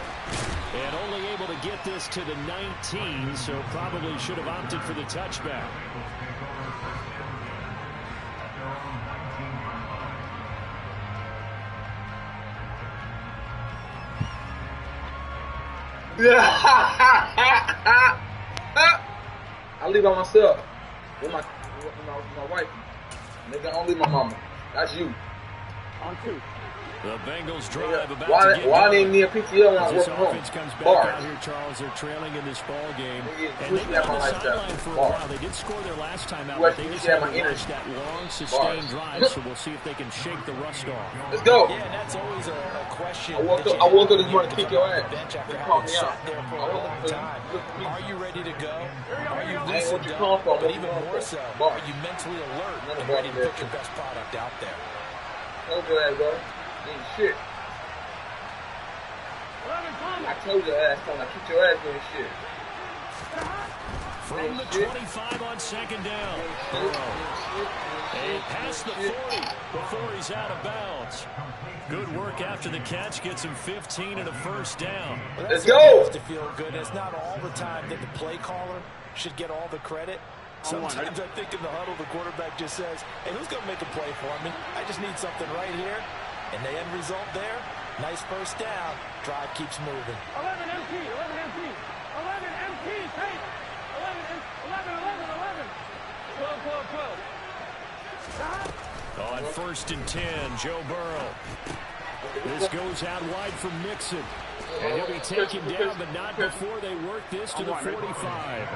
And only able to get this to the 19, so probably should have opted for the touchback. I leave by myself with my wife. Nigga, I don't leave my mama. That's you. On 2. The Bengals drive about why, to get why going. didn't need a PTO when I As work this from home? offense comes back Bars. out here, Charles, they're trailing in this ball game. And Wish they've we been had on my the lifestyle. sideline for a Bars. while. They did score their last time out, Wish but they we just had had my to energy. watch that long, sustained Bars. drive, so we'll see if they can shake the rust off. Let's go. Yeah, and that's always a question. I woke up this morning to kick your ass. Bench after They having called me sat out. there for I a woke long up time. look for me. Are you ready to go? Are you I ain't what loosened you up? calling for. But even more so, Bars. are you mentally alert Another and ball ready to there, put your too. best product out there? Told your ass, bro. Ain't shit. 11 coming. I told your ass, son. I kick your ass doing shit. From the 25 on second down. Burrow. And past the 40 before he's out of bounds. Good work after the catch. Gets him 15 and a first down. Well, Let's that's what go. makes to feel good. It's not all the time that the play caller should get all the credit. Sometimes I think in the huddle, the quarterback just says, hey, who's going to make a play for me? I just need something right here. And the end result there, nice first down. Drive keeps moving. 11 MT, 11 MT. 11 MT, take. 11. 12. On first and 10, Joe Burrow. This goes out wide for Mixon. And he'll be taken down, but not before they work this to the 45.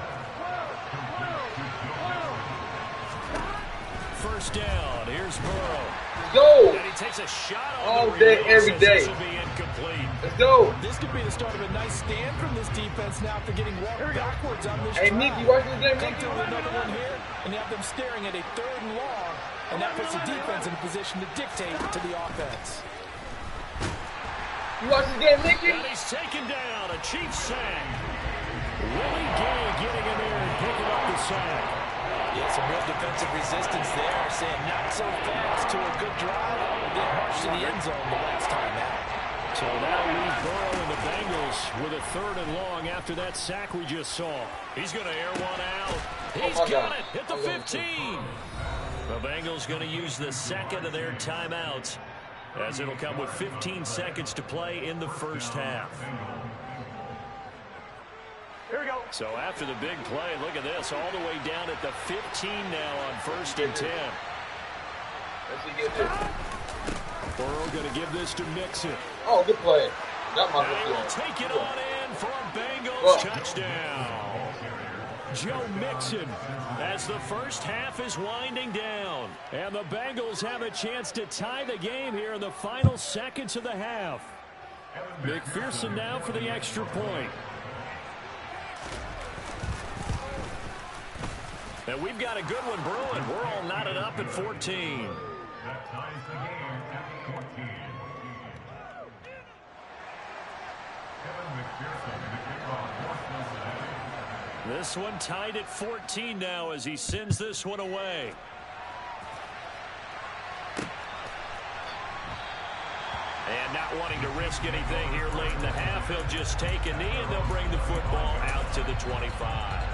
First down. Here's Burrow. Go. And he takes a shot on All the day, release every as day. This will be incomplete. Let's go. This could be the start of a nice stand from this defense now after getting walked backwards on this Hey, drive. Nick, you watching this game, Come Nick? through with another one here, and you have them staring at a 3rd and long, and that puts the defense in a position to dictate to the offense. You watch this game, Nicky? And he's taken down. A Chiefs sack. Willie Gay getting in there and picking up the sack. Yeah, some real defensive resistance there, saying not so fast to a good drive. Didn't rush to the end zone the last time out. So that'll leave Burrow and the Bengals with a 3rd and long after that sack we just saw. He's going to air one out. He's got it. Hit the 15. The Bengals going to use the second of their timeouts, as it'll come with 15 seconds to play in the first half. Here we go. So after the big play, look at this, all the way down at the 15 now on first and 10. Let's see, get this. Burrow going to give this to Mixon. Oh, good play. Got my And he will good play. take it on in for a Bengals Well. touchdown. Joe Mixon, as the first half is winding down. And the Bengals have a chance to tie the game here in the final seconds of the half. McPherson now for the extra point. And we've got a good one brewing. We're all knotted up at 14. That ties the game at 14. Kevin McPherson, the kickoff, forced the This one tied at 14 now as he sends this one away. And not wanting to risk anything here late in the half, he'll just take a knee and they'll bring the football out to the 25.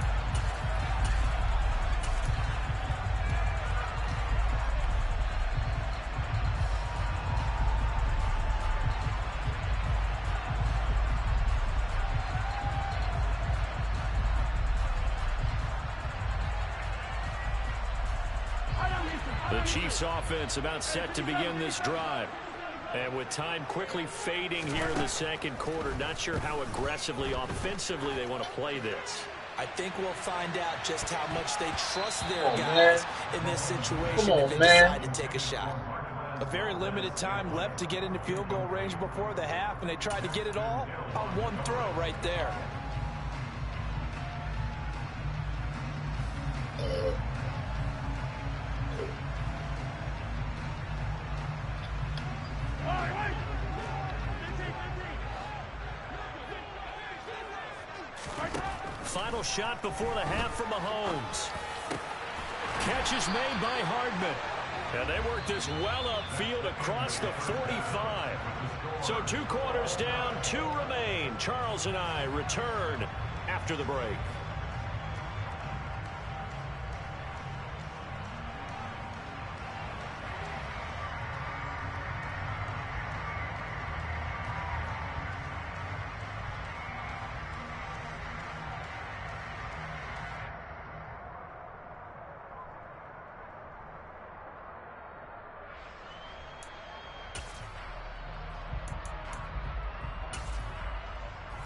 The Chiefs offense about set to begin this drive. And with time quickly fading here in the second quarter, not sure how aggressively, offensively they want to play this. I think we'll find out just how much they trust their guys in this situation if they decide to take a shot. A very limited time left to get into field goal range before the half, and they tried to get it all on one throw right there. Final shot before the half from Mahomes. Catch is made by Hardman. And they work this well upfield across the 45. So 2 quarters down, 2 remain. Charles and I return after the break.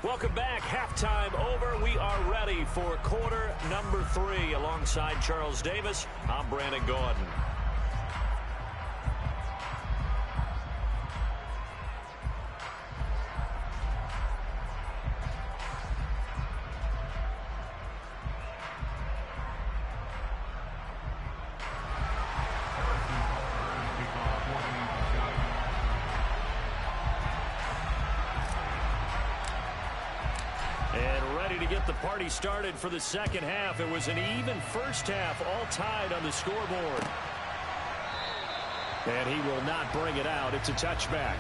Welcome back. Halftime over. We are ready for quarter number 3. Alongside Charles Davis, I'm Brandon Gaudin. The party started for the second half. It was an even first half, all tied on the scoreboard. And he will not bring it out. It's a touchback.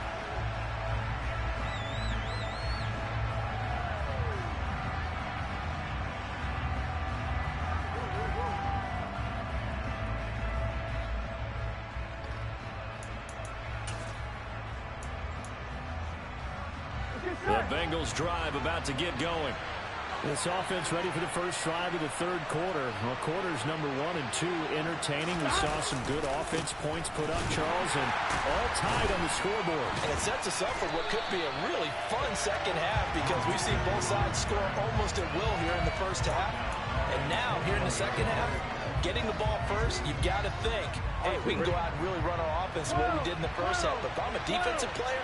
The Bengals drive about to get going. This offense ready for the first drive of the third quarter. Well, quarters number 1 and 2 entertaining. We saw some good offense points put up, Charles, and all tied on the scoreboard. And it sets us up for what could be a really fun second half because we've seen both sides score almost at will here in the first half. And now, here in the second half, getting the ball first, you've got to think, hey, we can go out and really run our offense the way we did in the first half. But if I'm a defensive player,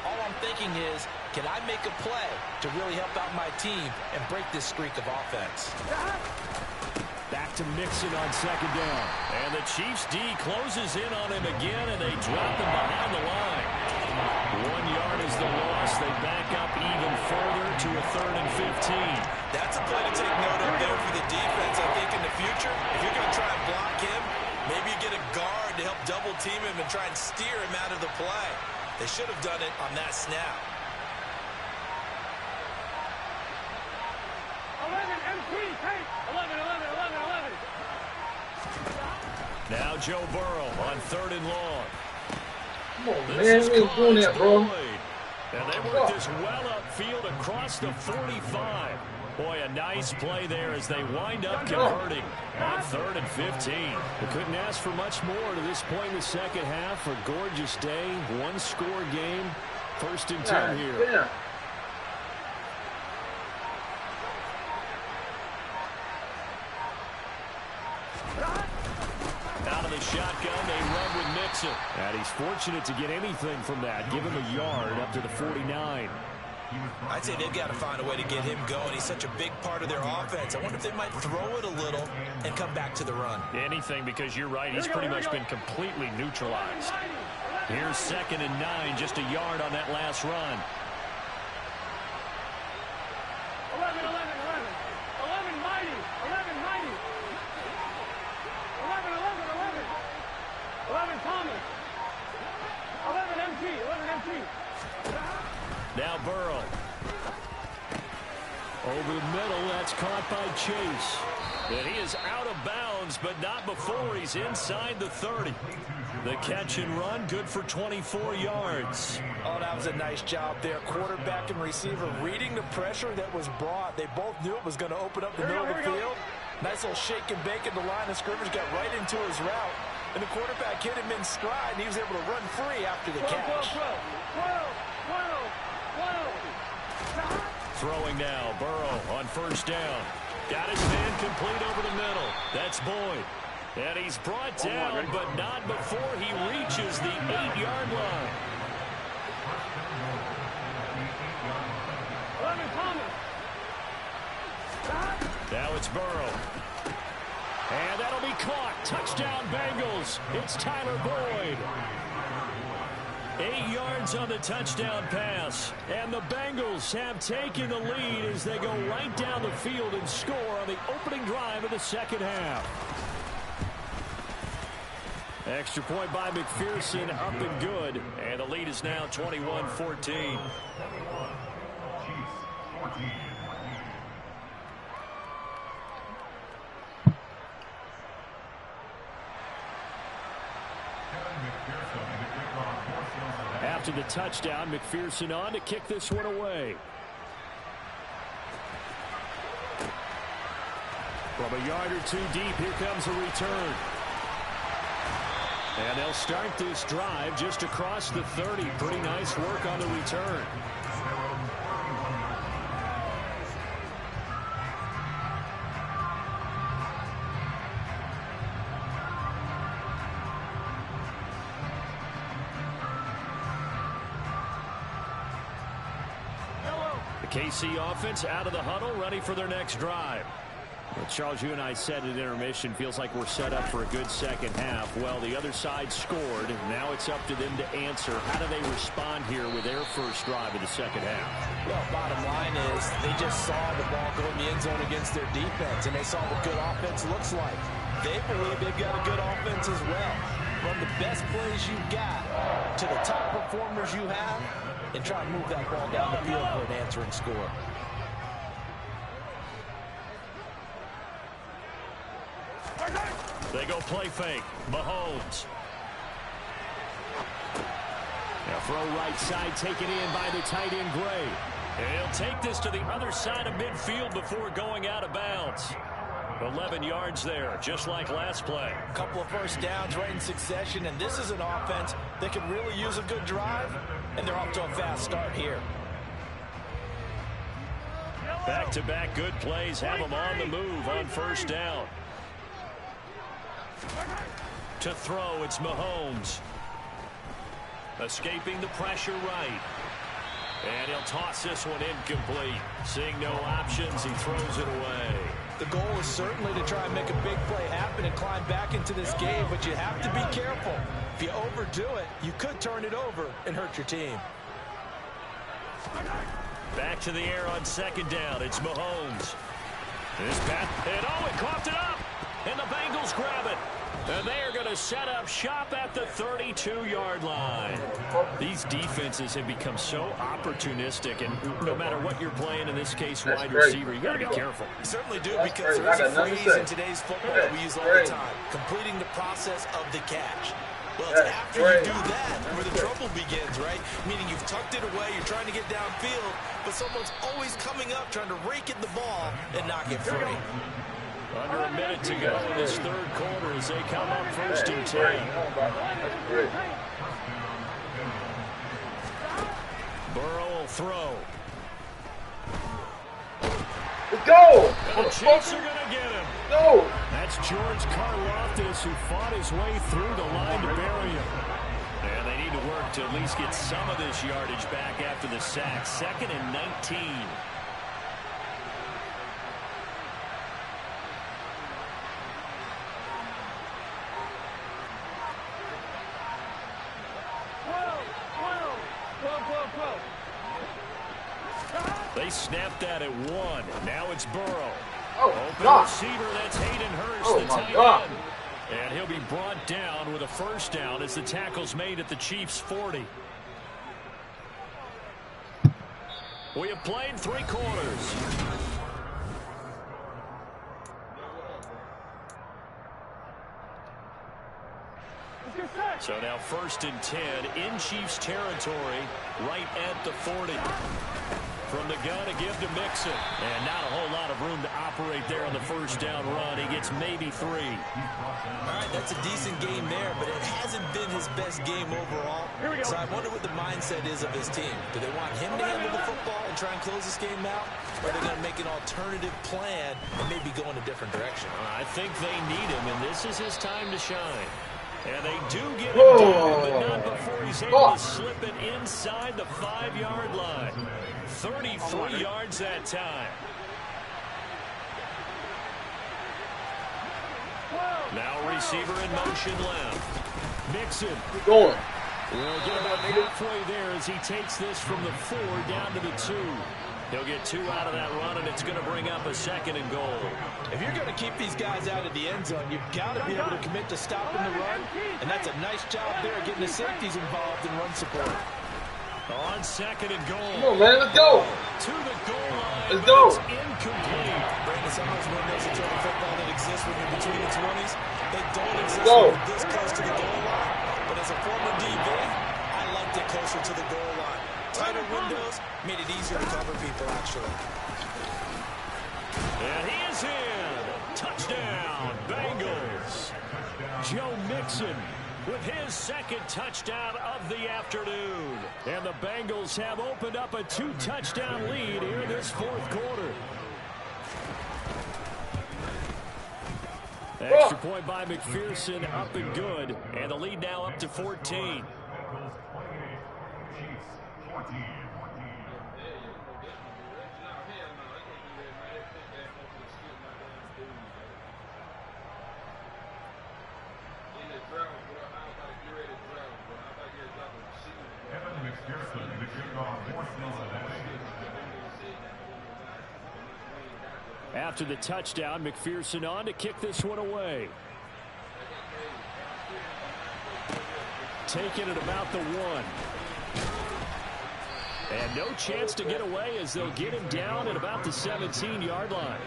all I'm thinking is, can I make a play to really help out my team and break this streak of offense? Back to Mixon on second down. And the Chiefs D closes in on him again, and they drop him behind the line. 1 yard is the loss. They back up even further to a 3rd and 15. That's a play to take note of there for the defense. I think in the future, if you're going to try and block him, maybe you get a guard to help double team him and try and steer him out of the play. They should have done it on that snap. 11, MC, take 11, 11, 11, 11. Now Joe Burrow on 3rd and long. Come on, man. We ain't doing that, bro. And they work this well upfield across the 45. Boy, a nice play there as they wind up converting on 3rd and 15. We couldn't ask for much more to this point in the second half. A gorgeous day, 1-score game, 1st and 10 here. Yeah. Out of the shotgun, they run with Mixon. And he's fortunate to get anything from that. Give him a yard up to the 49. I'd say they've got to find a way to get him going. He's such a big part of their offense. I wonder if they might throw it a little and come back to the run. Anything, because you're right. He's pretty much been completely neutralized. Here's 2nd and 9, just a yard on that last run. 11, 11, 11. 11, mighty. 11, mighty. 11, 11, 11. 11, Thomas. 11, MT. 11, MT. Now Burrow. Over the middle, that's caught by Chase. And he is out of bounds, but not before he's inside the 30. The catch and run, good for 24 yards. Oh, that was a nice job there. Quarterback and receiver reading the pressure that was brought. They both knew it was going to open up the middle of the field. Nice little shake and bake in the line of scrimmage, got right into his route. And the quarterback hit him in stride, and he was able to run free after the catch. Throwing now, Burrow on 1st down. Got his man complete over the middle. That's Boyd. And he's brought down, but not before he reaches the 8-yard line. 11, Thomas. Now it's Burrow. And that'll be caught. Touchdown, Bengals. It's Tyler Boyd. 8 yards on the touchdown pass. And the Bengals have taken the lead as they go right down the field and score on the opening drive of the second half. Extra point by McPherson, up and good. And the lead is now 21-14. After the touchdown, McPherson on to kick this one away. From a yard or 2 deep, here comes a return. And they'll start this drive just across the 30. Pretty nice work on the return. KC offense out of the huddle, ready for their next drive. Well, Charles, you and I said at intermission, feels like we're set up for a good second half. Well, the other side scored. Now it's up to them to answer. How do they respond here with their first drive of the second half? Well, bottom line is they just saw the ball go in the end zone against their defense, and they saw what good offense looks like. They believe they've got a good offense as well. Run the best plays you've got to the top performers you have and try to move that ball down the field for an answering score. They go play fake. Mahomes. Now throw right side taken in by the tight end Gray. And he'll take this to the other side of midfield before going out of bounds. 11 yards there, just like last play. A couple of first downs right in succession, and this is an offense that could really use a good drive, and they're off to a fast start here. Back-to-back good plays have them on the move on first down. To throw, it's Mahomes. Escaping the pressure right. And he'll toss this one incomplete. Seeing no options, he throws it away. The goal is certainly to try and make a big play happen and climb back into this game, but you have to be careful. If you overdo it, you could turn it over and hurt your team. Back to the air on second down. It's Mahomes. This pass, and he coughed it up. And the Bengals grab it. And they are going to set up shop at the 32-yard line. These defenses have become so opportunistic, and no matter what you're playing, in this case, wide receiver, you got to be careful. You certainly do, because there's a phrase in today's football that we use all the time: completing the process of the catch. Well, it's after you do that where the trouble begins, right? Meaning you've tucked it away, you're trying to get downfield, but someone's always coming up trying to rake at the ball and knock it free. Under a minute to go in this third quarter as they come up 1st and 10. Burrow will throw. Let's go! And the Chiefs are going to get him. No! That's George Karlaftis, who fought his way through the line to bury him. And they need to work to at least get some of this yardage back after the sack. 2nd and 19. They snapped that at 1. Now it's Burrow. Open receiver, that's Hayden Hurst, the tight end. And he'll be brought down with a first down as the tackle's made at the Chiefs' 40. We have played 3 quarters. So now 1st and 10 in Chiefs territory, right at the 40. From the gun to give to Mixon. And not a whole lot of room to operate there on the first down run. He gets maybe 3. All right, that's a decent game there, but it hasn't been his best game overall. So I wonder what the mindset is of his team. Do they want him to handle the football and try and close this game out? Or are they going to make an alternative plan and maybe go in a different direction? I think they need him, and this is his time to shine. And they do get him down, but not before he's able to slip it inside the 5-yard line. 33 yards that time. Now receiver in motion left. Mixon. Keep going. We'll get about halfway there as he takes this from the 4 down to the 2. He'll get 2 out of that run, and it's going to bring up a 2nd and goal. If you're going to keep these guys out of the end zone, you've got to be able to commit to stopping the run, and that's a nice job there getting the safeties involved in run support. On 2nd and goal. Come on, man, let's go. To the goal line. Let's go. It's incomplete. Brandon, some of those windows in total football that exist when you're between the 20s, they don't exist when you're this close to the goal line. But as a former DB, I liked it closer to the goal line. Tighter windows made it easier to cover people, actually. And he is in. Touchdown, Bengals. Joe Mixon with his 2nd touchdown of the afternoon. And the Bengals have opened up a 2-touchdown lead here in this 4th quarter. Extra point by McPherson, up and good. And the lead now up to 14. after the touchdown, McPherson on to kick this one away. Taking it about the 1. And no chance to get away as they'll get him down at about the 17-yard line.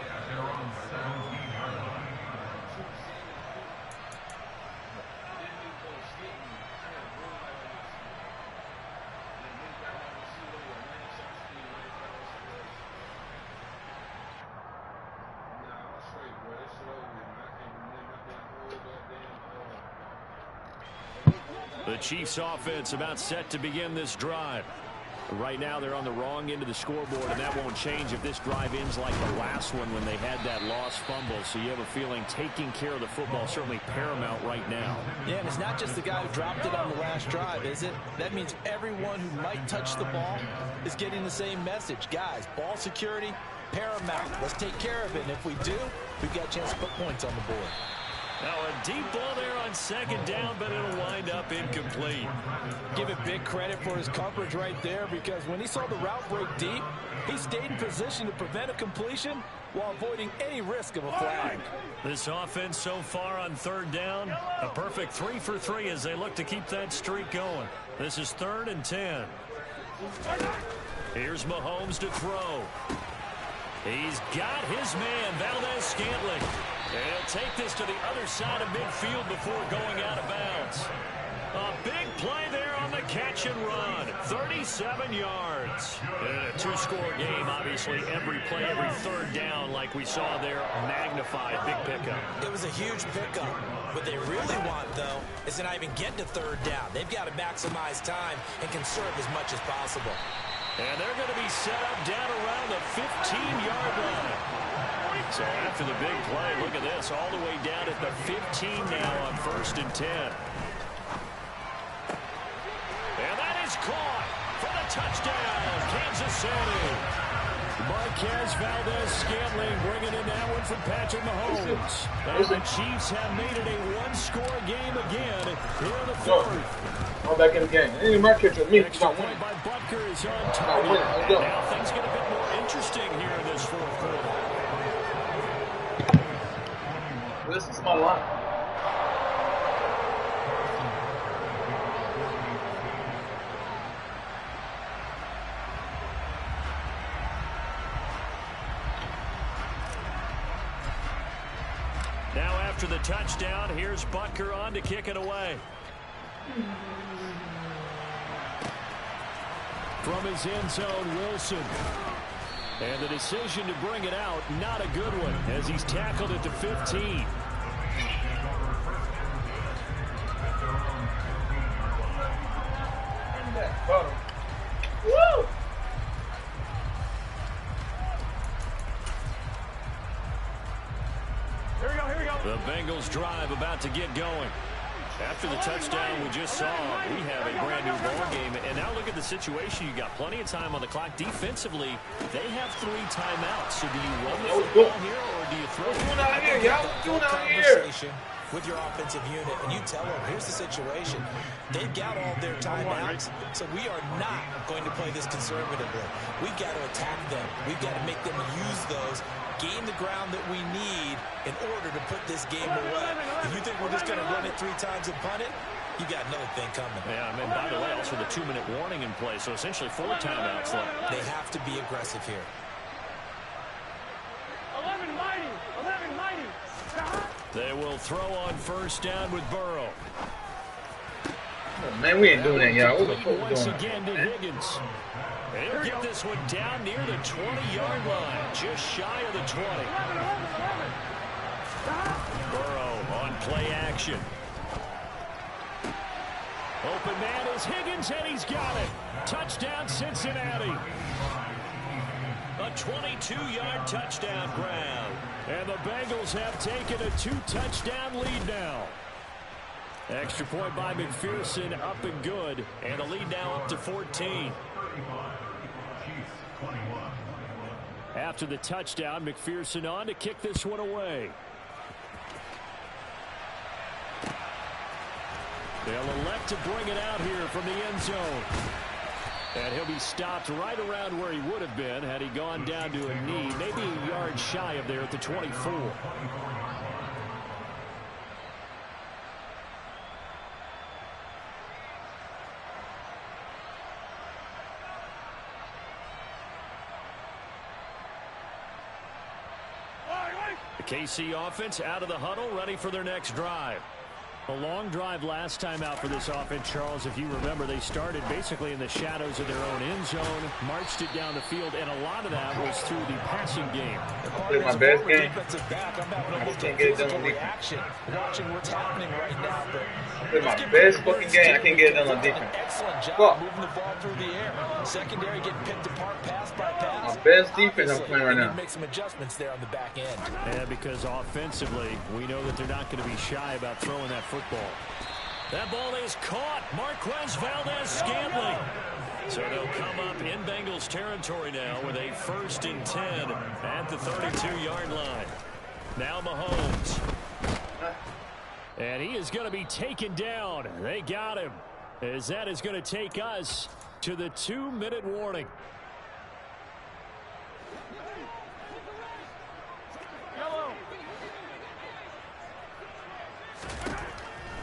The Chiefs offense about set to begin this drive. Right now they're on the wrong end of the scoreboard, and that won't change if this drive ends like the last one when they had that lost fumble. So you have a feeling taking care of the football is certainly paramount right now. Yeah, and it's not just the guy who dropped it on the last drive, is it? That means everyone who might touch the ball is getting the same message. Guys, ball security, paramount. Let's take care of it, and if we do, we've got a chance to put points on the board. Now a deep ball there on second down, but it'll wind up incomplete. Give it big credit for his coverage right there, because when he saw the route break deep, he stayed in position to prevent a completion while avoiding any risk of a flag. This offense so far on third down, a perfect 3 for 3 as they look to keep that streak going. This is 3rd and 10. Here's Mahomes to throw. He's got his man, Valdez-Scantling. He'll take this to the other side of midfield before going out of bounds. A big play there on the catch and run. 37 yards. In a 2-score game, obviously, every play, every third down, like we saw there, magnified. Big pickup. It was a huge pickup. What they really want, though, is to not even get to third down. They've got to maximize time and conserve as much as possible. And they're going to be set up down around the 15-yard line. So after the big play, look at this, all the way down at the 15 now on 1st and 10. And that is caught for the touchdown, Kansas City. Marquez Valdez-Scantling bringing in that one from Patrick Mahomes. And the Chiefs have made it a 1-score game again here in the 4th. I'm back in the game. It ain't my catch with me. Extra point by Butker is on target. And now things get a bit more interesting here in this 4th quarter. This is my line. Now after the touchdown, here's Butker on to kick it away. From his end zone, Wilson. And the decision to bring it out, not a good one, as he's tackled at the 15. Woo! Here we go. The Bengals drive about to get going. After the touchdown we just saw, we have a brand new ball game. And now look at the situation. You got plenty of time on the clock. Defensively, they have 3 timeouts. So do you run the football here or do you throw it? What's going on here, y'all? What's going on here? With your offensive unit, and you tell them, here's the situation. They've got all their timeouts, so we are not going to play this conservatively. We've got to attack them. We've got to make them use those, gain the ground that we need in order to put this game away. If you think we're just going to run it 3 times and punt it, you got another thing coming. Yeah, I mean, by the way, also the 2-minute warning in play, so essentially 4 timeouts left. They have to be aggressive here. 11 mighty. They will throw on 1st down with Burrow. Oh, man, we ain't doing that, y'all. What the fuck we Once doing? again to Higgins. He'll get this one down near the 20-yard line, just shy of the 20. Burrow on play action. Open man is Higgins, and he's got it. Touchdown, Cincinnati. A 22-yard touchdown grab. And the Bengals have taken a 2-touchdown lead now. Extra point by McPherson, up and good. And the lead now up to 14. After the touchdown, McPherson on to kick this one away. They'll elect to bring it out here from the end zone. And he'll be stopped right around where he would have been had he gone down to a knee, maybe a yard shy of there at the 24. The KC offense out of the huddle, ready for their next drive. A long drive last time out for this offense, Charles. If you remember, they started basically in the shadows of their own end zone, marched it down the field, and a lot of that was through the passing game. My best game. Back, I'm having almost a physical reaction watching what's happening right now. But my best fucking game, I can't get it done on defense. Excellent job moving the ball through the air. Secondary getting picked apart pass by pass. My best defense I'm playing right now. Make some adjustments there on the back end. Yeah, because offensively, we know that they're not going to be shy about throwing that football. That ball is caught. Marquez Valdez-Scantling. So they'll come up in Bengals territory now with a 1st and 10 at the 32-yard line. Now Mahomes. And he is going to be taken down. They got him. As that is going to take us to the 2-minute warning.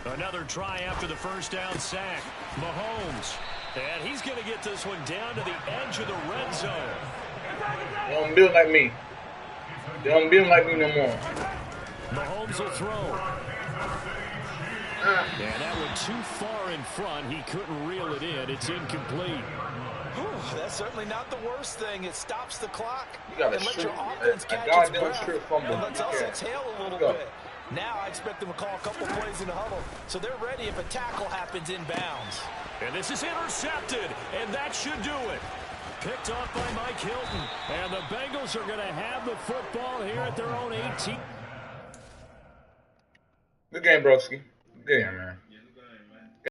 Another try after the first down sack. Mahomes. And he's going to get this one down to the edge of the red zone. They don't build like me. They don't build like me no more. Mahomes will throw. And that went too far in front. He couldn't reel it in. It's incomplete. That's certainly not the worst thing. It stops the clock and let your strip, offense catch its breath. And lets us exhale a little bit. Now I expect them to call a couple plays in the huddle, so they're ready if a tackle happens inbounds. And this is intercepted, and that should do it. Picked off by Mike Hilton, and the Bengals are going to have the football here at their own 18. Good game, broski. Good game, man.